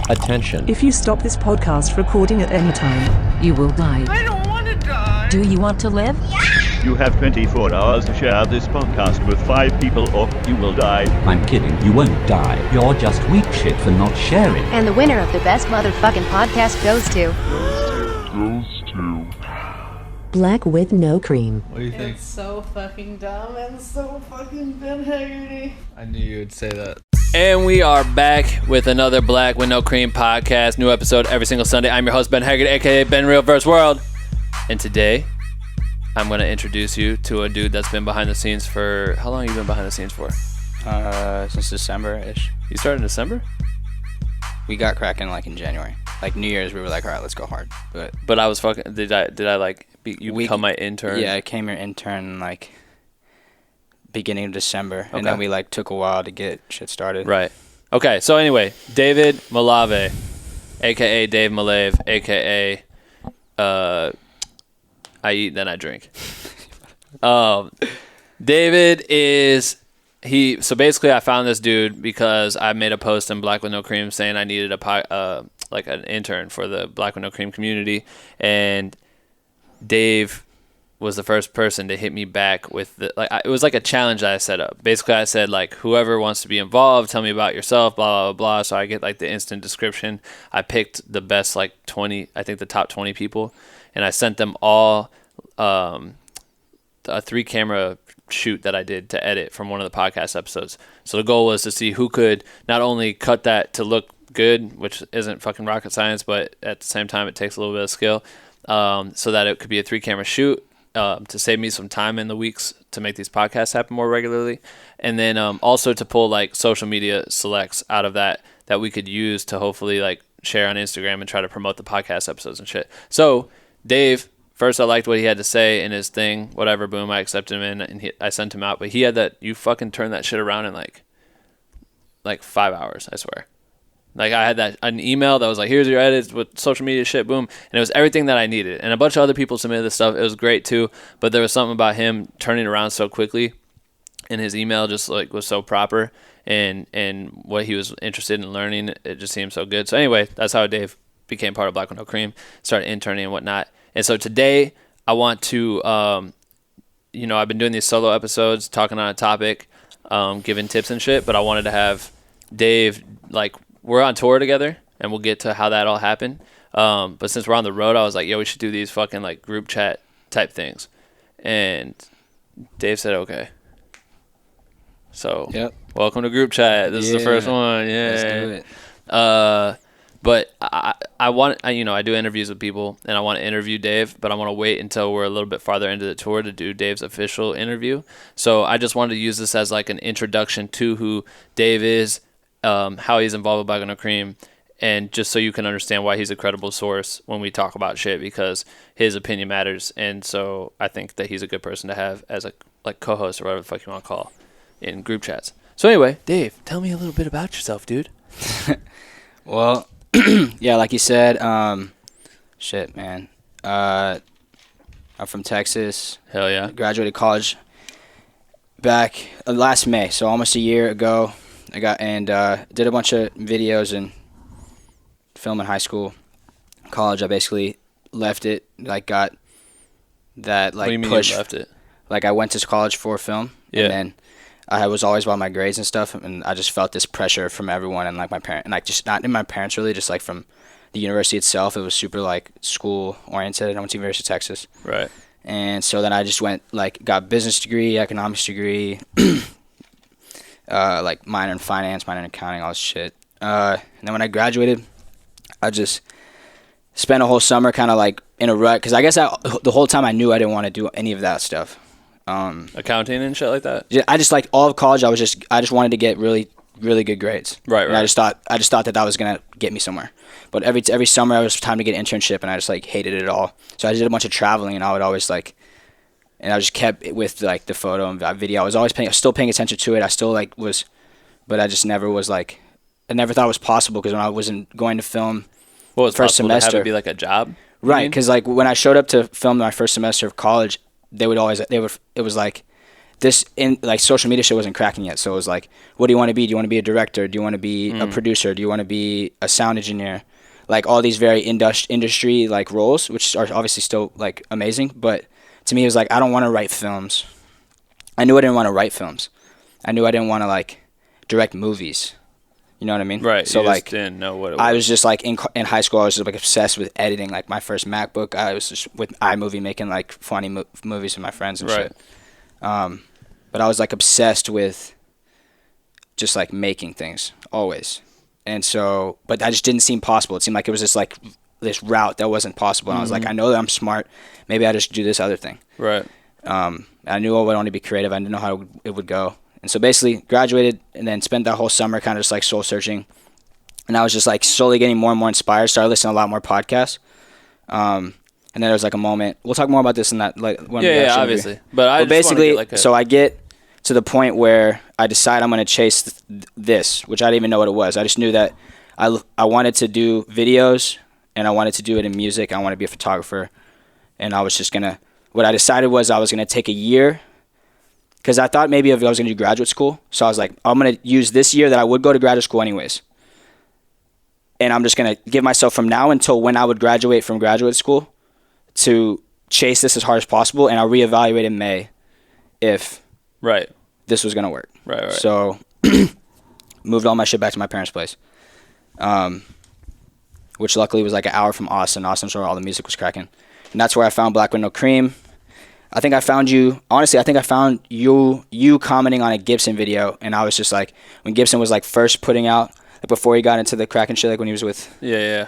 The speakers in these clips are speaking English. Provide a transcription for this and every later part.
Attention. If you stop this podcast recording at any time, you will die. I don't want to die. Do you want to live? You have 24 hours to share this podcast with 5 people or you will die. I'm kidding, you won't die. You're just weak shit for not sharing. And the winner of the best motherfucking podcast goes to... Black with no cream. What do you think? It's so fucking dumb and so fucking Ben Haggerty. I knew you would say that. And we are back with another Black with No Cream podcast. New episode every single Sunday. I'm your host, Ben Haggerty, a.k.a. Ben Real vs. World. And today, I'm going to introduce you to a dude that's been behind the scenes for... How long have you been behind the scenes for? Since December-ish. You started in December? We got cracking like in January. Like New Year's, we were like, all right, let's go hard. But I was fucking... Did I like... become my intern? Yeah, I came your intern like... beginning of December, okay. And then we like took a while to get shit started. Right. Okay. So anyway, David Malave, aka Dave Malave, aka I eat then I drink. David is so basically I found this dude because I made a post in Black with No Cream saying I needed like an intern for the Black with No Cream community, and Dave was the first person to hit me back with it was like a challenge that I set up. Basically, I said like, whoever wants to be involved, tell me about yourself, blah, blah, blah. So I get like the instant description. I picked the best like 20, I think the top 20 people, and I sent them all a 3-camera shoot that I did to edit from one of the podcast episodes. So the goal was to see who could not only cut that to look good, which isn't fucking rocket science, but at the same time, it takes a little bit of skill, so that it could be a 3-camera shoot. To save me some time in the weeks to make these podcasts happen more regularly. And then also to pull like social media selects out of that we could use to hopefully like share on Instagram and try to promote the podcast episodes and shit. So Dave, first I liked what he had to say in his thing, whatever, boom, I accepted him in and I sent him out. But he had that, you fucking turned that shit around in like 5 hours, I swear. Like I had an email that was like, here's your edits with social media shit, boom. And it was everything that I needed. And a bunch of other people submitted this stuff. It was great too. But there was something about him turning around so quickly, and his email just like was so proper, and what he was interested in learning, it just seemed so good. So anyway, that's how Dave became part of Black with No Cream, started interning and whatnot. And so today I want to, I've been doing these solo episodes, talking on a topic, giving tips and shit, but I wanted to have Dave, like, we're on tour together, and we'll get to how that all happened. But since we're on the road, I was like, yo, we should do these fucking like group chat type things. And Dave said, okay. So, yep. Welcome to group chat. This is the first one. Yeah. Let's do it. But I do interviews with people, and I want to interview Dave, but I want to wait until we're a little bit farther into the tour to do Dave's official interview. So I just wanted to use this as like an introduction to who Dave is, how he's involved with Black with No Cream, and just so you can understand why he's a credible source when we talk about shit, because his opinion matters. And so I think that he's a good person to have as a like co-host or whatever the fuck you want to call in group chats. So anyway, Dave, tell me a little bit about yourself, dude. Well, yeah, like you said, shit, man. I'm from Texas. Hell yeah. Graduated college back last May, so almost a year ago. I got did a bunch of videos and film in high school. College, I basically left it. Like got that like what do you mean push. You left it? Like I went to college for film, and then I was always about my grades and stuff, and I just felt this pressure from everyone and like my parents, and like just not in my parents really, just like from the university itself. It was super like school oriented. I went to University of Texas. Right. And so then I just went like got business degree, economics degree. Like minor in finance, minor in accounting, all this shit. And then when I graduated, I just spent a whole summer kind of like in a rut, because I guess the whole time I knew I didn't want to do any of that stuff. Accounting and shit like that. Yeah, I just like all of college. I just wanted to get really, really good grades. Right. And I just thought that was gonna get me somewhere. But every summer it was time to get an internship, and I just like hated it all. So I did a bunch of traveling, and I would always like. And I just kept it with like the photo and video. I was always still paying attention to it. I still like was, but I just never was like, I never thought it was possible, because when I wasn't going to film first semester, to have it be like a job, right? Because like when I showed up to film my first semester of college, it was like like social media shit wasn't cracking yet. So it was like, what do you want to be? Do you want to be a director? Do you want to be a producer? Do you want to be a sound engineer? Like all these very industry like roles, which are obviously still like amazing. But to me, it was like, I don't want to write films. I knew I didn't want to write films. I knew I didn't want to like direct movies. You know what I mean? Right. So you like, just didn't know what it was. I was just like in high school, I was just like obsessed with editing. Like my first MacBook, I was just with iMovie making like funny movies with my friends and shit. But I was like obsessed with just like making things always. And so, but that just didn't seem possible. It seemed like it was just like this route that wasn't possible. And I was like, I know that I'm smart. Maybe I just do this other thing. Right. I knew I would only be creative. I didn't know how it would go. And so basically graduated and then spent that whole summer kind of just like soul searching. And I was just like slowly getting more and more inspired. Started listening to a lot more podcasts. And then there was like a moment. We'll talk more about this in that like when we Yeah, actually obviously. review. But I just basically, wanna get, like, so I get to the point where I decide I'm going to chase this, which I didn't even know what it was. I just knew that I wanted to do videos and I wanted to do it in music. I wanted to be a photographer. And I was just going to, what I decided was I was going to take a year because I thought maybe if I was going to do graduate school. So I was like, I'm going to use this year that I would go to graduate school anyways. And I'm just going to give myself from now until when I would graduate from graduate school to chase this as hard as possible. And I'll reevaluate in May if this was going to work. Right. So moved all my shit back to my parents' place, which luckily was like an hour from Austin. Austin's where all the music was cracking. And that's where I found Black with No Cream. I think I found you, honestly, I think I found you commenting on a Gibson video. And I was just like, when Gibson was like first putting out, like before he got into the crack and shit, like when he was with Future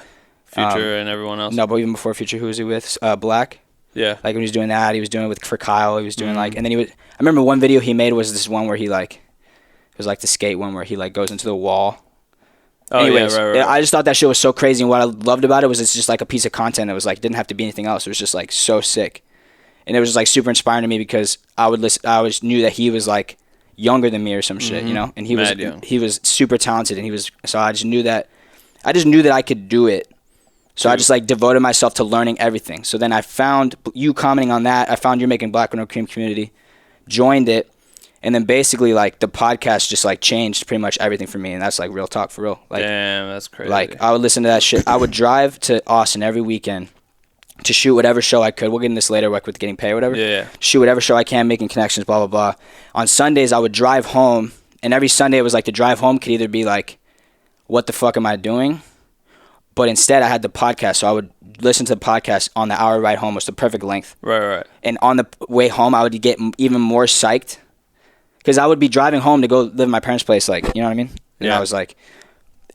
and everyone else. No, but even before Future, who was he with? Black. Yeah. Like when he was doing that, he was doing it for Kyle. He was doing like, and then I remember one video he made was this one where he like, it was like the skate one where he like goes into the wall. Oh, anyways, yeah, right. I just thought that shit was so crazy. And what I loved about it was it's just like a piece of content. It was like, didn't have to be anything else. It was just like so sick. And it was just like super inspiring to me because I always knew that he was like younger than me or some shit, you know? And he was super talented and so I just knew that I could do it. So I just like devoted myself to learning everything. So then I found you commenting on that. I found you making Black with No Cream community, joined it. And then basically like the podcast just like changed pretty much everything for me. And that's like real talk for real. Like, damn, that's crazy. Like I would listen to that shit. I would drive to Austin every weekend to shoot whatever show I could. We'll get into this later, like with getting paid or whatever. Yeah. Shoot whatever show I can, making connections, blah, blah, blah. On Sundays, I would drive home. And every Sunday, it was like the drive home could either be like, what the fuck am I doing? But instead, I had the podcast. So I would listen to the podcast on the hour ride home. It was the perfect length. Right. And on the way home, I would get even more psyched. Because I would be driving home to go live in my parents' place. Like, you know what I mean? And I was like,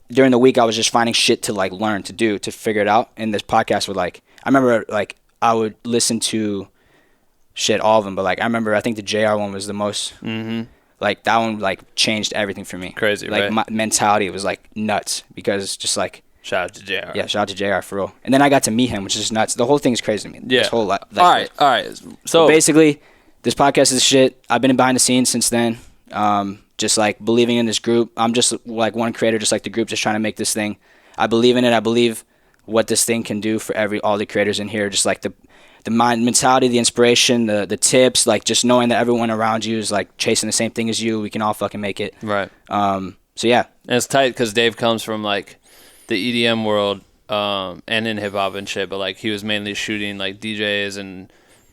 during the week, I was just finding shit to like learn, to figure it out. And this podcast would like, I remember like I would listen to shit, all of them. But like, I remember, I think the JR one was the most, like that one like changed everything for me. Crazy, like right? my mentality was like nuts because just like, shout out to JR. Yeah, shout out to JR for real. And then I got to meet him, which is just nuts. The whole thing is crazy to me. Yeah. This whole all right. So but basically, this podcast is shit. I've been behind the scenes since then. Just like believing in this group. I'm just like one creator, just like the group, just trying to make this thing. I believe in it. I believe what this thing can do for all the creators in here. Just like the mind mentality, the inspiration, the tips, like just knowing that everyone around you is like chasing the same thing as you. We can all fucking make it. Right. So yeah. And it's tight because Dave comes from like the EDM world and in hip hop and shit, but like he was mainly shooting like DJs and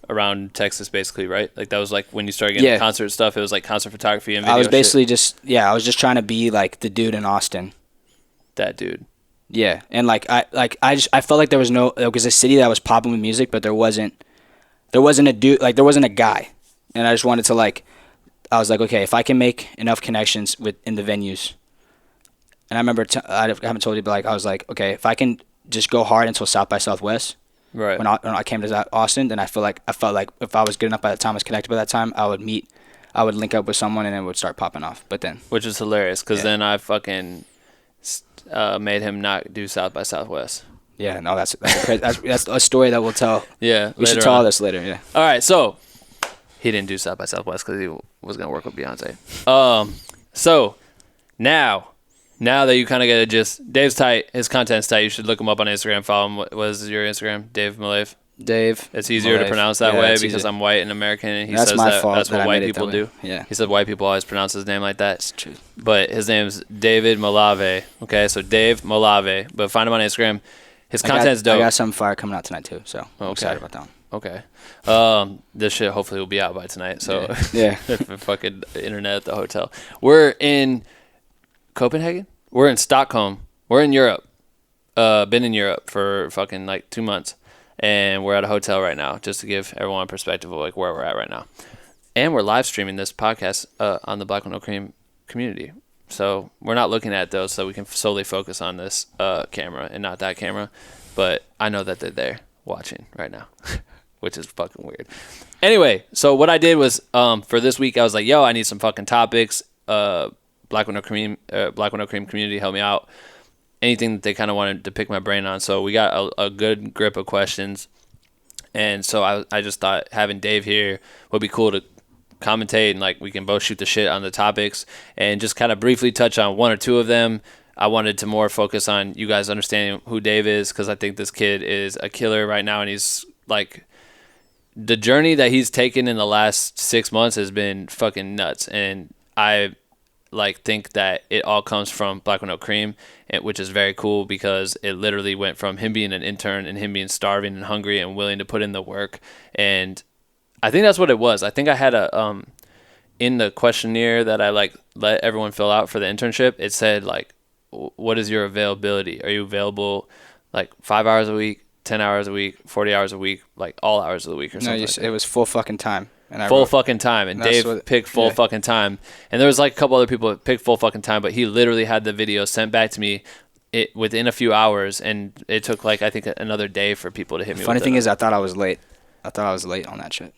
around Texas basically, right? Like that was like when you started getting concert stuff, it was like concert photography and video. I was basically shit. I was just trying to be like the dude in Austin. That dude. Yeah. And like I felt like there was it was a city that was popping with music, but there wasn't a dude, like there wasn't a guy. And I just wanted to like, I was like, okay, if I can make enough connections in the venues. And I remember, I haven't told you, but like, I was like, okay, if I can just go hard until South by Southwest. Right. When I came to Austin, then I felt like if I was good enough by that time, I was connected by that time, I would link up with someone and it would start popping off. But then, which is hilarious because then I fucking made him not do South by Southwest. Yeah, no, that's a story that we'll tell. Yeah, we should tell all this later. Yeah. All right, so he didn't do South by Southwest because he was gonna work with Beyonce. So now that you kind of get it, just Dave's tight, his content's tight. You should look him up on Instagram. Follow him. What was your Instagram? Dave Malave. Dave. It's easier to Malay. pronounce that Yeah, way it's because easier. I'm white and American, and he That's says my that fault that's that what I white made it people that do. way. Yeah. He said white people always pronounce his name like that. It's true. But his name's David Malave. Okay, so Dave Malave. But find him on Instagram. His content's dope. I got some fire coming out tonight too, so I'm Okay. excited about that one. Okay. This shit hopefully will be out by tonight. So Yeah. fucking internet at the hotel. We're in Copenhagen. We're in Stockholm. We're in Europe. Been in Europe for fucking like 2 months, and we're at a hotel right now, just to give everyone a perspective of like where we're at right now. And we're live streaming this podcast on the Black with No Cream community. So we're not looking at those, so we can solely focus on this camera and not that camera. But I know that they're there watching right now, which is fucking weird. Anyway, so what I did was for this week, I was like, yo, I need some fucking topics. Black with No Cream community, help me out. Anything that they kind of wanted to pick my brain on. So we got a good grip of questions. And so I just thought having Dave here would be cool to commentate, and like we can both shoot the shit on the topics and just kind of briefly touch on one or two of them. I wanted to more focus on you guys understanding who Dave is, because I think this kid is a killer right now, and he's like, the journey that he's taken in the last 6 months has been fucking nuts. And I like think that it all comes from Black with No Cream, which is very cool because it literally went from him being an intern and him being starving and hungry and willing to put in the work. And I think that's what it was. I think I had a in the questionnaire that I like let everyone fill out for the internship, it said like, what is your availability? Are you available like 5 hours a week, 10 hours a week, 40 hours a week, like all hours of the week or something? No, it was full fucking time. And full fucking time. And Dave picked full fucking time. And there was like a couple other people that picked full fucking time, but he literally had the video sent back to me within a few hours, and it took like I think another day for people to hit me. Funny thing is, I thought I was late. I thought I was late on that shit.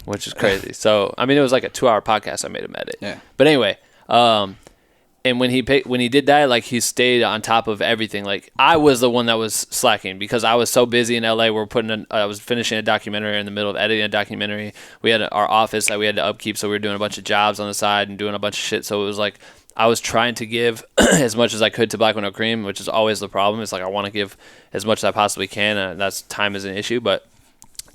Which is crazy. So I mean, it was like a 2-hour podcast. I made him edit. Yeah. But anyway, and when he did that, like he stayed on top of everything. Like I was the one that was slacking because I was so busy in LA. I was finishing a documentary in the middle of editing a documentary. We had our office that we had to upkeep, so we were doing a bunch of jobs on the side and doing a bunch of shit. So it was like I was trying to give as much as I could to Black with No Cream, which is always the problem. It's like I want to give as much as I possibly can, and that's time is an issue. But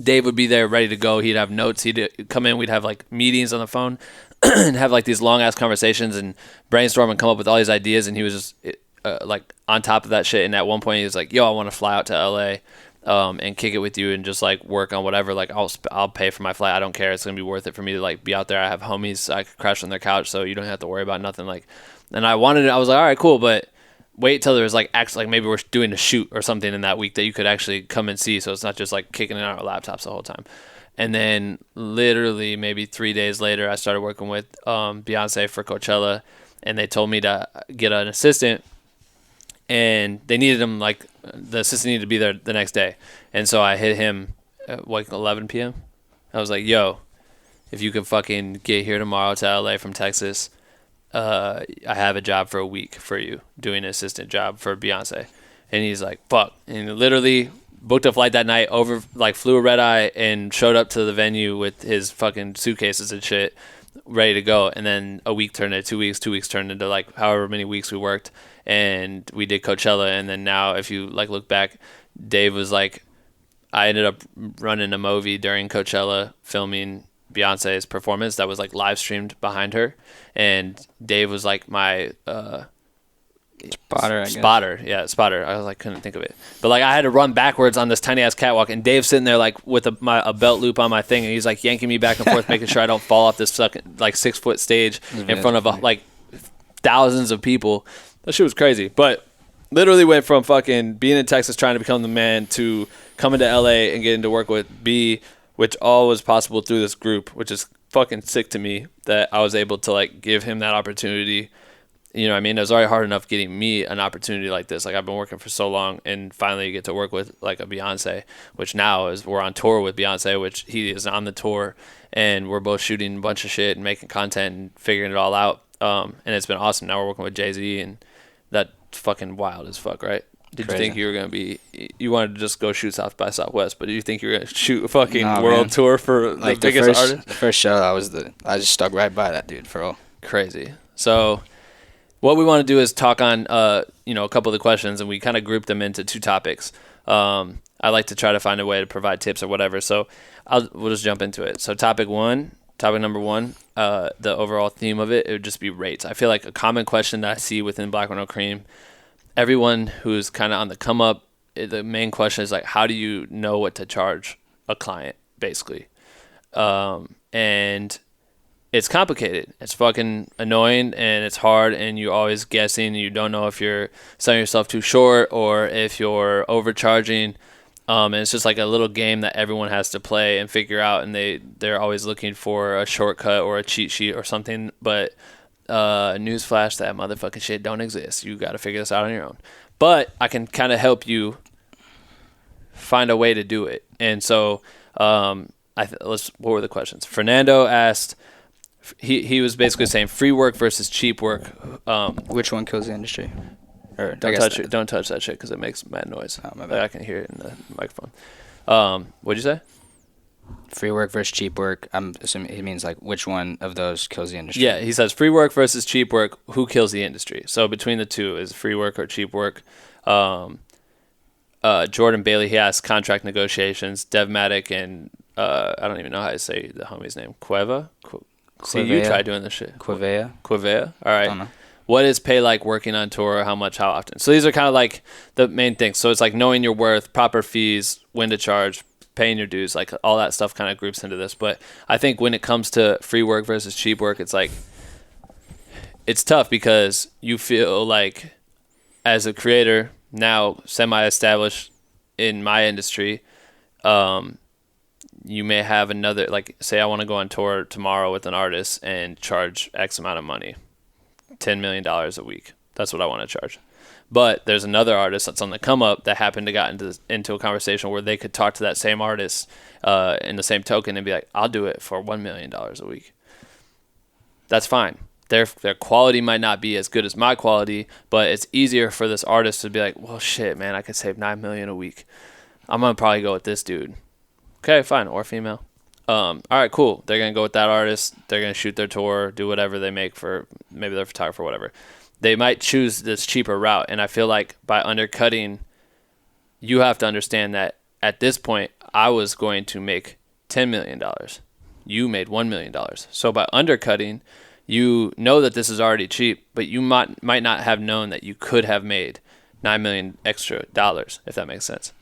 Dave would be there ready to go. He'd have notes. He'd come in. We'd have like meetings on the phone and have like these long ass conversations and brainstorm and come up with all these ideas. And he was just like on top of that shit. And at one point he was like, yo, I want to fly out to LA and kick it with you and just like work on whatever. Like I'll pay for my flight. I don't care. It's going to be worth it for me to like be out there. I have homies. I could crash on their couch, so you don't have to worry about nothing. Like, and I was like, all right, cool. But wait till there's like actually like maybe we're doing a shoot or something in that week that you could actually come and see, so it's not just like kicking it on our laptops the whole time. And then literally maybe 3 days later, I started working with BWNC for Coachella, and they told me to get an assistant, and they needed him, like the assistant needed to be there the next day. And so I hit him at like 11 p.m. I was like, yo, if you could fucking get here tomorrow to LA from Texas, I have a job for a week for you, doing an assistant job for Beyonce. And he's like, fuck. And he literally booked a flight that night, flew a red eye and showed up to the venue with his fucking suitcases and shit ready to go. And then a week turned into 2 weeks, 2 weeks turned into like however many weeks we worked, and we did Coachella. And then now if you like look back, Dave was like, I ended up running a movie during Coachella, filming Beyonce's performance that was like live streamed behind her, and Dave was like my spotter, I guess. Spotter. I was like, couldn't think of it, but like I had to run backwards on this tiny ass catwalk, and Dave's sitting there like with a belt loop on my thing, and he's like yanking me back and forth, making sure I don't fall off this fucking like 6 foot stage in front of like thousands of people. That shit was crazy. But literally went from fucking being in Texas trying to become the man to coming to LA and getting to work with B, which all was possible through this group, which is fucking sick to me that I was able to like give him that opportunity. You know what I mean? It was already hard enough getting me an opportunity like this. Like I've been working for so long, and finally you get to work with like a Beyonce, which now is we're on tour with Beyonce, which he is on the tour, and we're both shooting a bunch of shit and making content and figuring it all out. And it's been awesome. Now we're working with Jay-Z, and that's fucking wild as fuck, right? Did Crazy. you think you were going to be, you wanted to just go shoot South by Southwest, but did you think you were going to shoot a fucking world tour for like the biggest artist? The first show, I just stuck right by that dude for real. Crazy. So what we want to do is talk on, a couple of the questions, and we kind of grouped them into two topics. I like to try to find a way to provide tips or whatever. So we'll just jump into it. So topic number one, the overall theme of it would just be rates. I feel like a common question that I see within Black with No Cream, everyone who's kind of on the come up, the main question is like, how do you know what to charge a client, basically? And it's complicated. It's fucking annoying and it's hard, and you're always guessing. And you don't know if you're selling yourself too short or if you're overcharging. And it's just like a little game that everyone has to play and figure out, and they're always looking for a shortcut or a cheat sheet or something. But newsflash, that motherfucking shit don't exist. You got to figure this out on your own. But I can kind of help you find a way to do it. And so what were the questions? Fernando asked, he was basically saying free work versus cheap work. Which one kills the industry? Or Don't touch that shit because it makes mad noise. Oh, my bad. Like I can hear it in the microphone. What'd you say? Free work versus cheap work. I'm assuming he means like which one of those kills the industry. Yeah, he says free work versus cheap work. Who kills the industry? So between the two, is free work or cheap work? Jordan Bailey, he asked contract negotiations. Devmatic and I don't even know how to say the homie's name. Cueva? See, you try doing this shit. Quivea. All right. I don't know. What is pay like working on tour? How much? How often? So these are kind of like the main things. So it's like knowing your worth, proper fees, when to charge, paying your dues, like all that stuff kind of groups into this. But I think when it comes to free work versus cheap work, it's like, it's tough because you feel like as a creator now semi-established in my industry, you may have another, like say I want to go on tour tomorrow with an artist and charge X amount of money, $10 million a week. That's what I want to charge. But there's another artist that's on the come up that happened to got into a conversation where they could talk to that same artist in the same token and be like, I'll do it for $1 million a week. That's fine. Their quality might not be as good as my quality, but it's easier for this artist to be like, well, shit, man, I could save $9 million a week. I'm going to probably go with this dude. Okay, fine. Or female. All right, cool. They're going to go with that artist. They're going to shoot their tour, do whatever they make for maybe their photographer, whatever. They might choose this cheaper route. And I feel like by undercutting, you have to understand that at this point, I was going to make $10 million. You made $1 million. So by undercutting, you know that this is already cheap, but you might not have known that you could have made $9 million extra dollars, if that makes sense.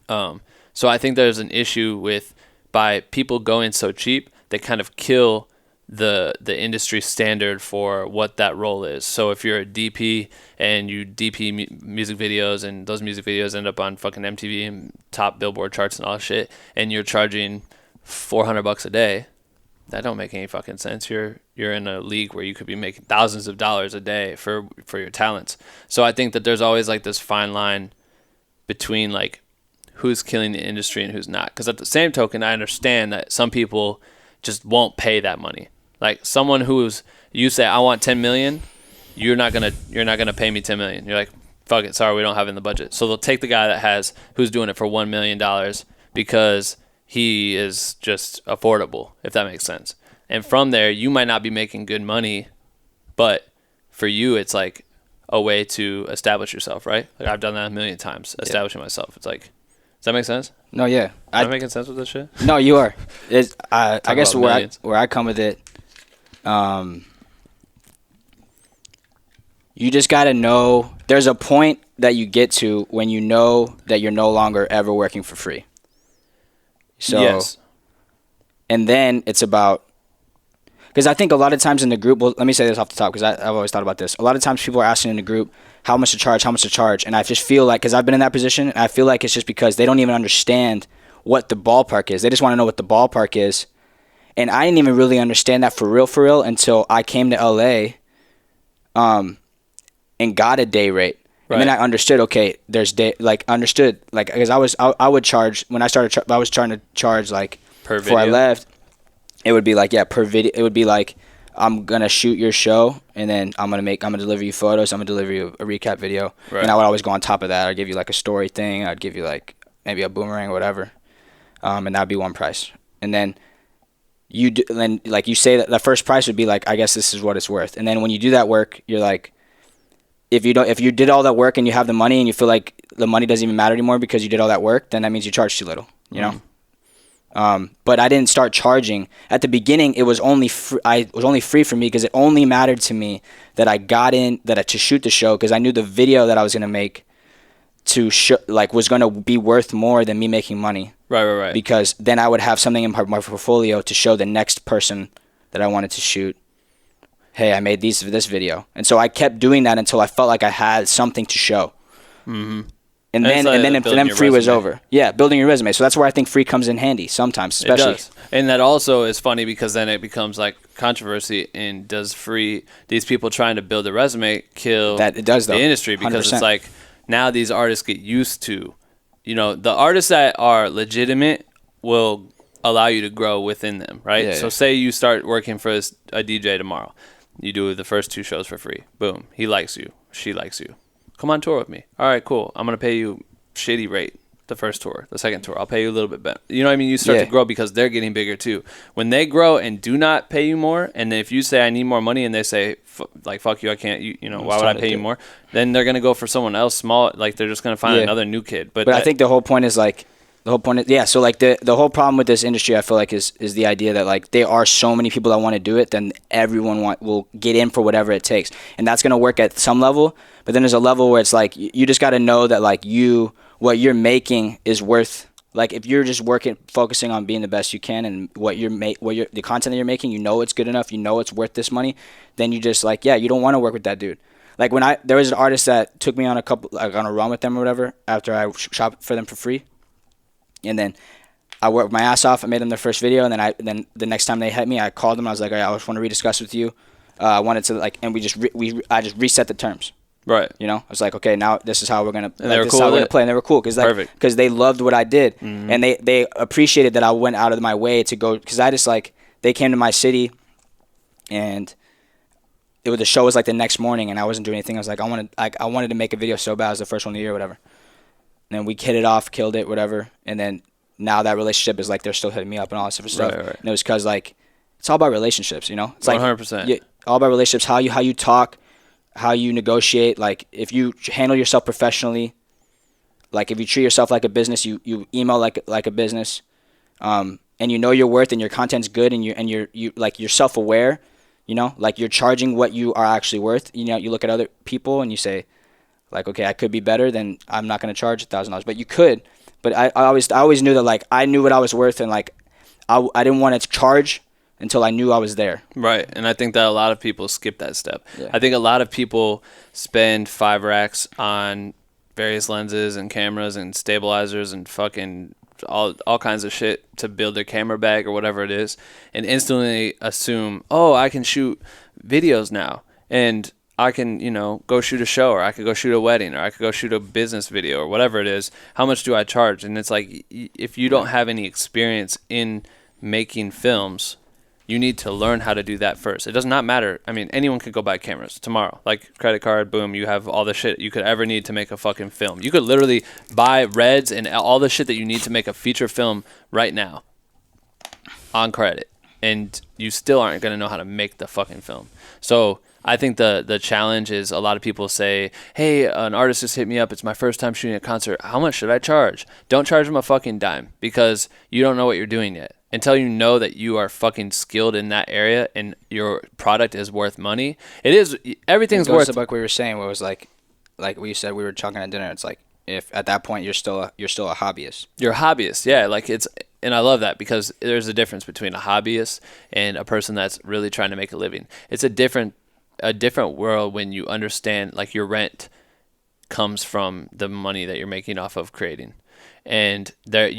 So I think there's an issue with, by people going so cheap, they kind of kill the industry standard for what that role is. So if you're a DP and you DP music videos and those music videos end up on fucking MTV and top Billboard charts and all that shit, and you're charging $400 a day, that don't make any fucking sense. You're in a league where you could be making thousands of dollars a day for your talents. So I think that there's always like this fine line between like who's killing the industry and who's not. Because at the same token, I understand that some people just won't pay that money. Like someone you say, I want 10 million, you're not gonna pay me 10 million. You're like, fuck it, sorry, we don't have it in the budget. So they'll take the guy who's doing it for $1 million because he is just affordable, if that makes sense. And from there, you might not be making good money, but for you, it's like a way to establish yourself, right? Like I've done that a million times, establishing myself. It's like, does that make sense? No, yeah. Am I making sense with this shit? No, you are. I guess where I come with it, you just got to know, there's a point that you get to when you know that you're no longer ever working for free. So, yes. And then it's about, because I think a lot of times in the group, well, let me say this off the top because I've always thought about this. A lot of times people are asking in the group how much to charge. And I just feel like, because I've been in that position, and I feel like it's just because they don't even understand what the ballpark is. They just want to know what the ballpark is. And I didn't even really understand that for real until I came to LA and got a day rate. Right. And then I understood, okay, there's because I would charge, when I started, I was trying to charge like, per before video? I left, it would be like, per video, it would be like, I'm going to shoot your show, and then I'm going to deliver you photos, I'm going to deliver you a recap video, right. And I would always go on top of that. I'd give you like a story thing, I'd give you like maybe a boomerang or whatever, and that'd be one price. And then like you say that the first price would be like, I guess this is what it's worth. And then when you do that work, you're like, if you did all that work and you have the money and you feel like the money doesn't even matter anymore because you did all that work, then that means you charge too little, you know? But I didn't start charging. At the beginning, it was only free for me because it only mattered to me that I got in, to shoot the show, because I knew the video that I was going to make was going to be worth more than me making money. Right. Because then I would have something in my portfolio to show the next person that I wanted to shoot, hey, I made this video. And so I kept doing that until I felt like I had something to show. Mm-hmm. And then free was over. Yeah, building your resume. So that's where I think free comes in handy sometimes, especially. It does. And that also is funny because then it becomes like controversy. And does these people trying to build a resume kill the industry? Because 100%. It's like now these artists get used to, the artists that are legitimate will allow you to grow within them, right? Yeah, so say you start working for a DJ tomorrow. You do the first 2 shows for free. Boom. He likes you. She likes you. Come on tour with me. All right, cool. I'm going to pay you shitty rate the first tour. The second tour, I'll pay you a little bit better. You know what I mean? You start to grow because they're getting bigger too. When they grow and do not pay you more, and if you say I need more money and they say fuck you, I can't, why would I pay you more? Then they're going to go for someone else small. Like they're just going to find another new kid. But I think the whole point is so like the whole problem with this industry, I feel like is the idea that like there are so many people that want to do it, then everyone will get in for whatever it takes, and that's gonna work at some level. But then there's a level where it's like you just got to know that like what you're making is worth. Like if you're just focusing on being the best you can, and the content that you're making, it's good enough, it's worth this money, then you just like you don't want to work with that dude. Like there was an artist that took me on on a run with them or whatever after I shot for them for free. And then I worked my ass off. I made them their first video, and then the next time they hit me, I called them. I was like, all right, I just want to rediscuss with you. I wanted to and I just reset the terms. Right. I was like, okay, now this is how we're gonna. And they were cool with it. Play, and they were cool because they loved what I did, and they appreciated that I went out of my way to go, because I just they came to my city, and the show was like the next morning, and I wasn't doing anything. I was like, I wanted to make a video so bad. It was the first one of the year, or whatever. And we hit it off, killed it, whatever. And then now that relationship is like they're still hitting me up and all that stuff. Right. And it was because it's all about relationships, It's 100%. All about relationships. How you talk, how you negotiate. Like if you handle yourself professionally, like if you treat yourself like a business, you email like a business, and your worth and your content's good, and you're self-aware, like you're charging what you are actually worth. You look at other people and you say, like, okay, I could be better, then I'm not going to charge $1,000. But you could. But I always knew that, like, I knew what I was worth, and, like, I didn't want to charge until I knew I was there. Right. And I think that a lot of people skip that step. Yeah. I think a lot of people spend 5 racks on various lenses and cameras and stabilizers and fucking all kinds of shit to build their camera bag or whatever it is, and instantly assume, oh, I can shoot videos now. And I can, go shoot a show, or I could go shoot a wedding, or I could go shoot a business video, or whatever it is. How much do I charge? And it's like, if you don't have any experience in making films, you need to learn how to do that first. It does not matter. I mean, anyone could go buy cameras tomorrow. Like, credit card, boom, you have all the shit you could ever need to make a fucking film. You could literally buy Reds and all the shit that you need to make a feature film right now on credit, and you still aren't going to know how to make the fucking film. So I think the challenge is, a lot of people say, hey, an artist just hit me up. It's my first time shooting a concert. How much should I charge? Don't charge them a fucking dime, because you don't know what you're doing yet. Until you know that you are fucking skilled in that area and your product is worth money. Everything's worth. Like we were saying, where it was like what you said, we were talking at dinner. It's like, if at that point you're still a hobbyist. You're a hobbyist, yeah. And I love that, because there's a difference between a hobbyist and a person that's really trying to make a living. It's a different world when you understand, like, your rent comes from the money that you're making off of creating, and there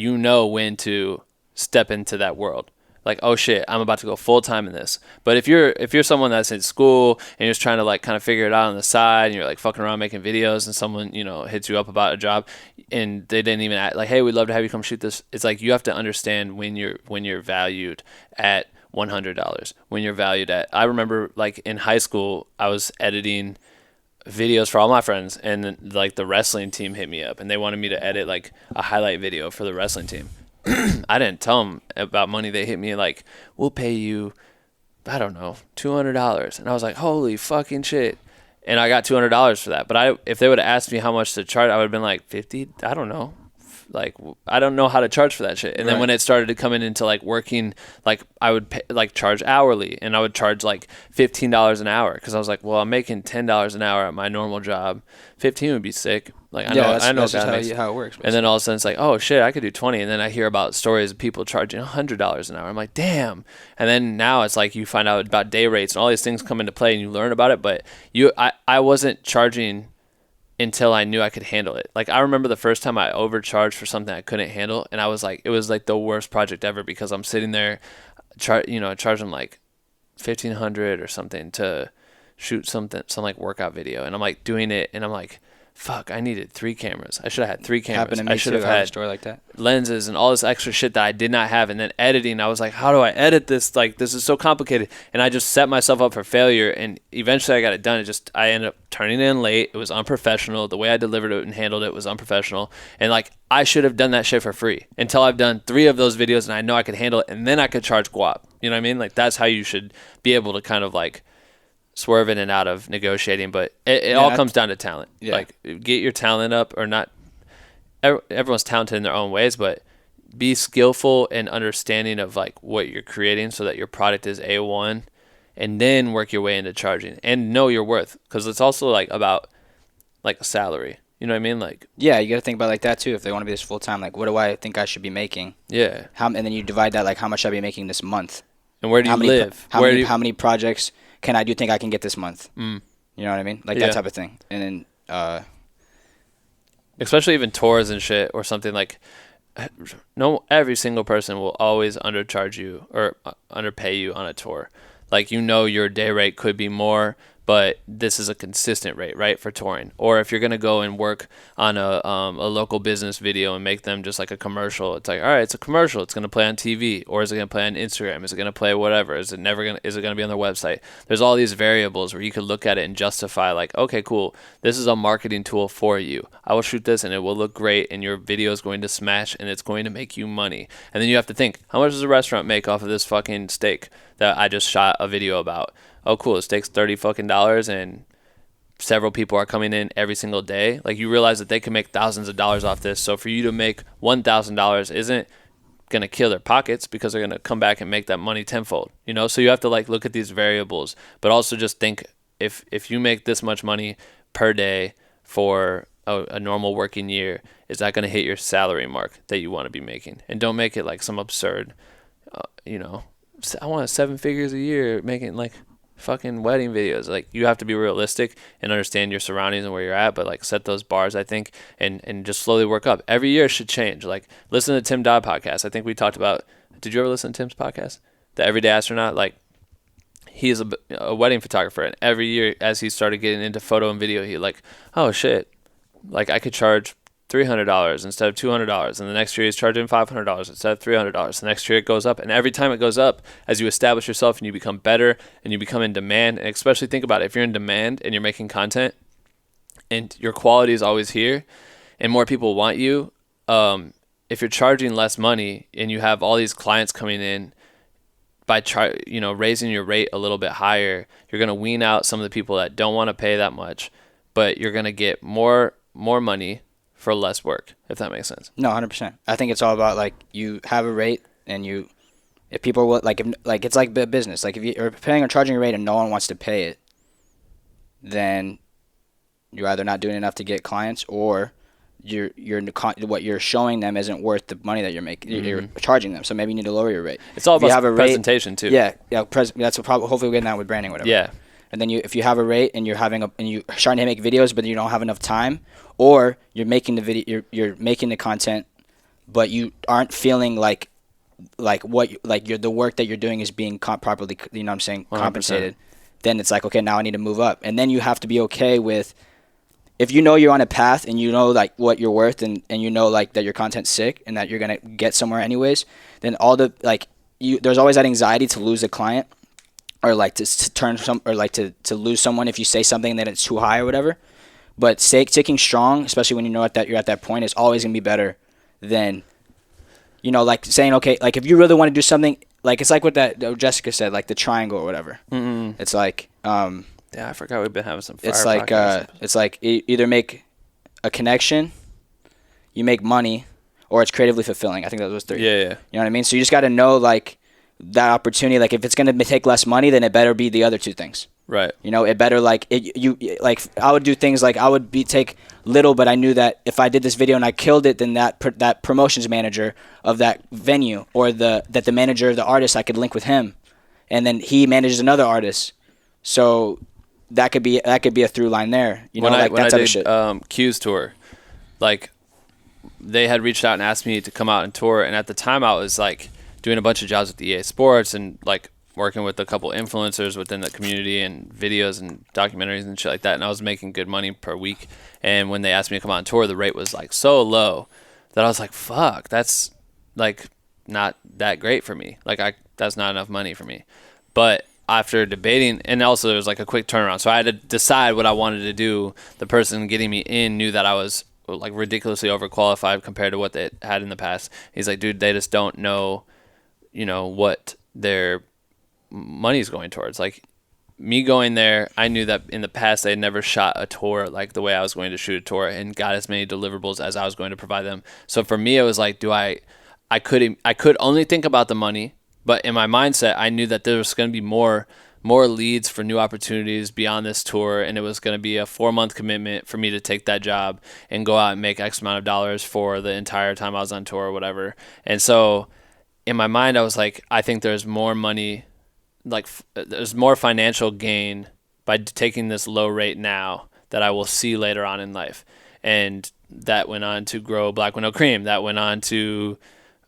when to step into that world. Like, oh shit, I'm about to go full time in this. But if you're someone that's in school and you're just trying to, like, kind of figure it out on the side, and you're, like, fucking around making videos, and someone hits you up about a job and they didn't even act like, hey, we'd love to have you come shoot this. It's like, you have to understand when you're valued at $100, when you're valued at. I remember, like, in high school, I was editing videos for all my friends, and then, like, the wrestling team hit me up and they wanted me to edit, like, a highlight video for the wrestling team. I didn't tell them about money. They hit me like, we'll pay you, I don't know, $200. And I was like, holy fucking shit. and I got $200 for that. But if they would have asked me how much to charge, I would have been like 50. I don't know. Like, I don't know how to charge for that shit. And then when it started to come into like working, like I would pay, like charge hourly, and I would charge like $15 an hour, because I was like, well, I'm making $10 an hour at my normal job. 15 would be sick. Like, I know that's how it works. Basically. And then all of a sudden it's like, oh shit, I could do 20. And then I hear about stories of people charging $100 an hour. I'm like, damn. And then now it's like you find out about day rates and all these things come into play and you learn about it. But I wasn't charging until I knew I could handle it. Like, I remember the first time I overcharged for something I couldn't handle, and I was like, it was like the worst project ever, because I'm sitting there, I charged them like $1,500 or something to shoot some like workout video, and I'm like doing it, and I'm like, fuck, I needed 3 cameras. I should have had 3 cameras. Happened to me I should too. have I have had a story like that. lenses and all this extra shit that I did not have. And then editing, I was like, how do I edit this? Like, this is so complicated. And I just set myself up for failure. And eventually I got it done. I ended up turning it in late. It was unprofessional. The way I delivered it and handled it was unprofessional. And like, I should have done that shit for free until I've done 3 of those videos and I know I could handle it. And then I could charge guap. You know what I mean? Like, that's how you should be able to kind of like swerve in and out of negotiating, but it all comes down to talent. Yeah. Like, get your talent up, or not. Everyone's talented in their own ways, but be skillful and understanding of like what you're creating so that your product is A1, and then work your way into charging and know your worth, because it's also like about like a salary. You know what I mean? Like, yeah, you got to think about like that too. If they want to be this full time, like, what do I think I should be making? Yeah. And then you divide that, like, how much should I be making this month? And where do you live? How many projects can I think I can get this month? You know what I mean? Like, that type of thing. And then especially even tours and shit, or something like, every single person will always undercharge you or underpay you on a tour. Like, your day rate could be more, but this is a consistent rate, right, for touring. Or if you're going to go and work on a local business video and make them just like a commercial, it's like, all right, it's a commercial. It's going to play on TV, or is it going to play on Instagram? Is it going to play whatever? Is it going to be on their website? There's all these variables where you could look at it and justify, like, okay, cool, this is a marketing tool for you. I will shoot this and it will look great, and your video is going to smash, and it's going to make you money. And then you have to think, how much does a restaurant make off of this fucking steak that I just shot a video about? Oh, cool, the steak's $30 fucking, and several people are coming in every single day. Like, you realize that they can make thousands of dollars off this. So for you to make $1,000 isn't going to kill their pockets, because they're going to come back and make that money tenfold, So you have to like look at these variables, but also just think, if you make this much money per day for a normal working year, is that going to hit your salary mark that you want to be making? And don't make it like some absurd, I want 7 figures a year making like fucking wedding videos. Like, you have to be realistic and understand your surroundings and where you're at, but like set those bars, I think, and just slowly work up. Every year should change. Like, listen to Tim Dodd podcast. I think we talked about, did you ever listen to Tim's podcast, The Everyday Astronaut? Like, he is a wedding photographer, and every year as he started getting into photo and video, he like, oh shit, like I could charge $300 instead of $200, and the next year he's charging $500 instead of $300. The next year it goes up, and every time it goes up, as you establish yourself and you become better and you become in demand, and especially think about it, if you're in demand and you're making content and your quality is always here and more people want you, if you're charging less money and you have all these clients coming in, by raising your rate a little bit higher, you're going to wean out some of the people that don't want to pay that much, but you're going to get more money for less work, if that makes sense. No, 100%. I think it's all about, like, you have a rate, and if people will, like, it's like business. Like, if you're paying or charging a rate and no one wants to pay it, then you're either not doing enough to get clients, or what you're showing them isn't worth the money that you're making. You're charging them, so maybe you need to lower your rate. It's all about presentation too. Yeah. That's hopefully we're getting that with branding, whatever. Yeah. And then if you have a rate and you're trying to make videos, but you don't have enough time, or you're making the video, you're making the content, but you aren't feeling like the work that you're doing is being properly, you know what I'm saying, 100%. compensated. Then it's like, okay, now I need to move up, and then you have to be okay with, if you know you're on a path and you know like what you're worth, and you know like that your content's sick and that you're gonna get somewhere anyways, then there's always that anxiety to lose a client, or like to lose someone if you say something that it's too high or whatever. But sticking strong, especially when you know that you're at that point, is always gonna be better than, like saying, okay, like if you really want to do something, like it's like what that Jessica said, like the triangle or whatever. It's like the Yeah, I forgot we've been having some fire It's like podcasts. it's like either make a connection, you make money, or it's creatively fulfilling. I think those was 3. Yeah. You know what I mean? So you just got to know like that opportunity. Like if it's gonna take less money, then it better be the other 2 things. Right. You know, it better like like I would do things like I would take little, but I knew that if I did this video and I killed it, then that promotions manager of that venue or the manager of the artist, I could link with him, and then he manages another artist. So that could be a through line there. You know, when like I that type of did shit. Q's tour, like they had reached out and asked me to come out and tour, and at the time I was like doing a bunch of jobs with EA Sports and like working with a couple influencers within the community and videos and documentaries and shit like that, and I was making good money per week. And when they asked me to come out on tour, the rate was like so low that I was like, fuck, that's like not that great for me. Like that's not enough money for me. But after debating, and also there was like a quick turnaround, so I had to decide what I wanted to do. The person getting me in knew that I was like ridiculously overqualified compared to what they had in the past. He's like, dude, they just don't know, you know, what their money's going towards. Like me going there, I knew that in the past they had never shot a tour like the way I was going to shoot a tour and got as many deliverables as I was going to provide them. So for me, it was like, I could only think about the money, but in my mindset, I knew that there was going to be more leads for new opportunities beyond this tour, and it was going to be a 4-month commitment for me to take that job and go out and make X amount of dollars for the entire time I was on tour or whatever. And so in my mind, I was like, I think there's more money, like there's more financial gain by taking this low rate now that I will see later on in life. And that went on to grow Black with No Cream. That went on to,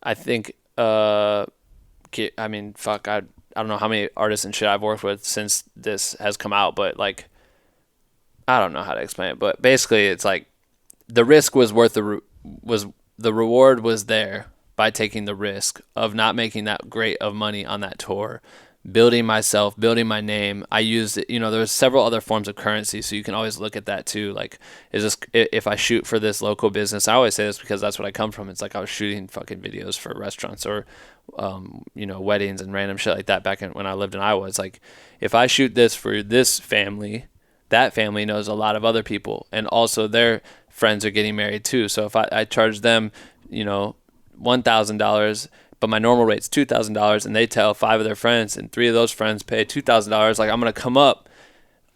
I think, I don't know how many artists and shit I've worked with since this has come out, but like, I don't know how to explain it, but basically it's like the risk was worth the reward was there by taking the risk of not making that great of money on that tour, building myself, building my name. I used it, you know, there's several other forms of currency, so you can always look at that too. Like, is this, if I shoot for this local business, I always say this because that's what I come from. It's like I was shooting fucking videos for restaurants or, you know, weddings and random shit like that back when I lived in Iowa. It's like, if I shoot this for this family, that family knows a lot of other people, and also their friends are getting married too. So if I charge them, you know, $1,000, but my normal rate's $2,000, and they tell 5 of their friends, and 3 of those friends pay $2,000, like I'm gonna come up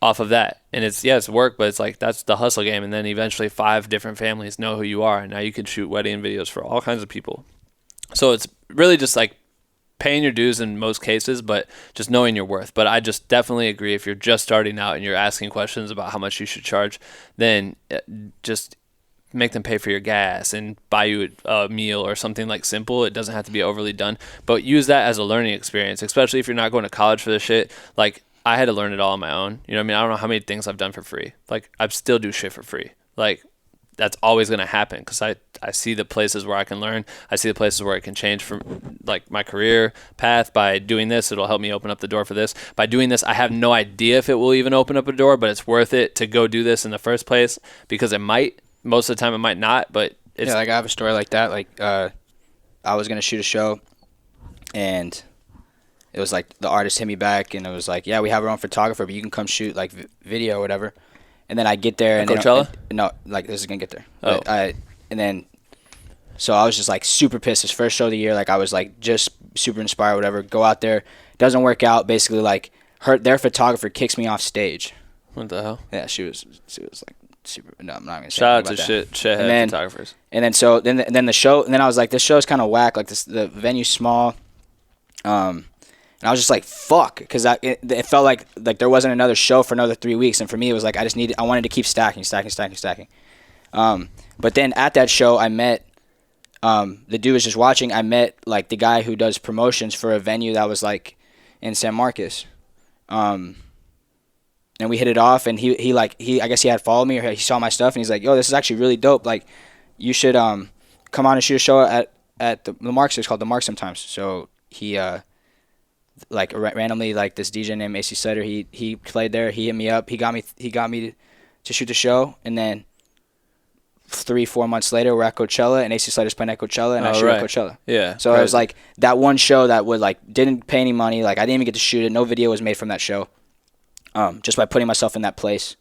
off of that. And it's work, but it's like that's the hustle game. And then eventually 5 different families know who you are, and now you can shoot wedding videos for all kinds of people. So it's really just like paying your dues in most cases, but just knowing your worth. But I just definitely agree, if you're just starting out and you're asking questions about how much you should charge, then just make them pay for your gas and buy you a meal or something like simple. It doesn't have to be overly done, but use that as a learning experience, especially if you're not going to college for this shit. Like, I had to learn it all on my own. You know what I mean? I don't know how many things I've done for free. Like, I still do shit for free. Like, that's always going to happen because I see the places where I can learn. I see the places where I can change from like my career path. By doing this, it'll help me open up the door for this. By doing this, I have no idea if it will even open up a door, but it's worth it to go do this in the first place because it might. Most of the time it might not, but it's... Yeah, like I have a story like that. Like I was going to shoot a show, and it was like the artist hit me back, and it was like, yeah, we have our own photographer, but you can come shoot like video or whatever. And then I get there, and Coachella? No, like this is gonna get there. Oh. So I was just like super pissed. His first show of the year, like I was like just super inspired, whatever. Go out there, doesn't work out. Basically, like their photographer kicks me off stage. What the hell? Yeah, she was like super. No, I'm not gonna say. Shout out to anything about that. shithead photographers. And then the show, and then I was like, this show's kind of whack. Like the venue's small. And I was just like, fuck, because it felt like there wasn't another show for another 3 weeks. And for me, it was like I wanted to keep stacking. But then at that show, I met, the dude was just watching. I met like the guy who does promotions for a venue that was like in San Marcos. And we hit it off, and he I guess he had followed me, or he saw my stuff, and he's like, yo, this is actually really dope. Like, you should come on and shoot a show at the Marks. It's called the Marks sometimes. So he like randomly, like this DJ named AC Sutter, he played there. He hit me up. He got me to shoot the show, and then 3-4 months later, we're at Coachella, and AC Sutter's playing at Coachella, and I shoot at Coachella. Yeah. So it was like that one show that would like didn't pay any money. Like I didn't even get to shoot it. No video was made from that show. just by putting myself in that place.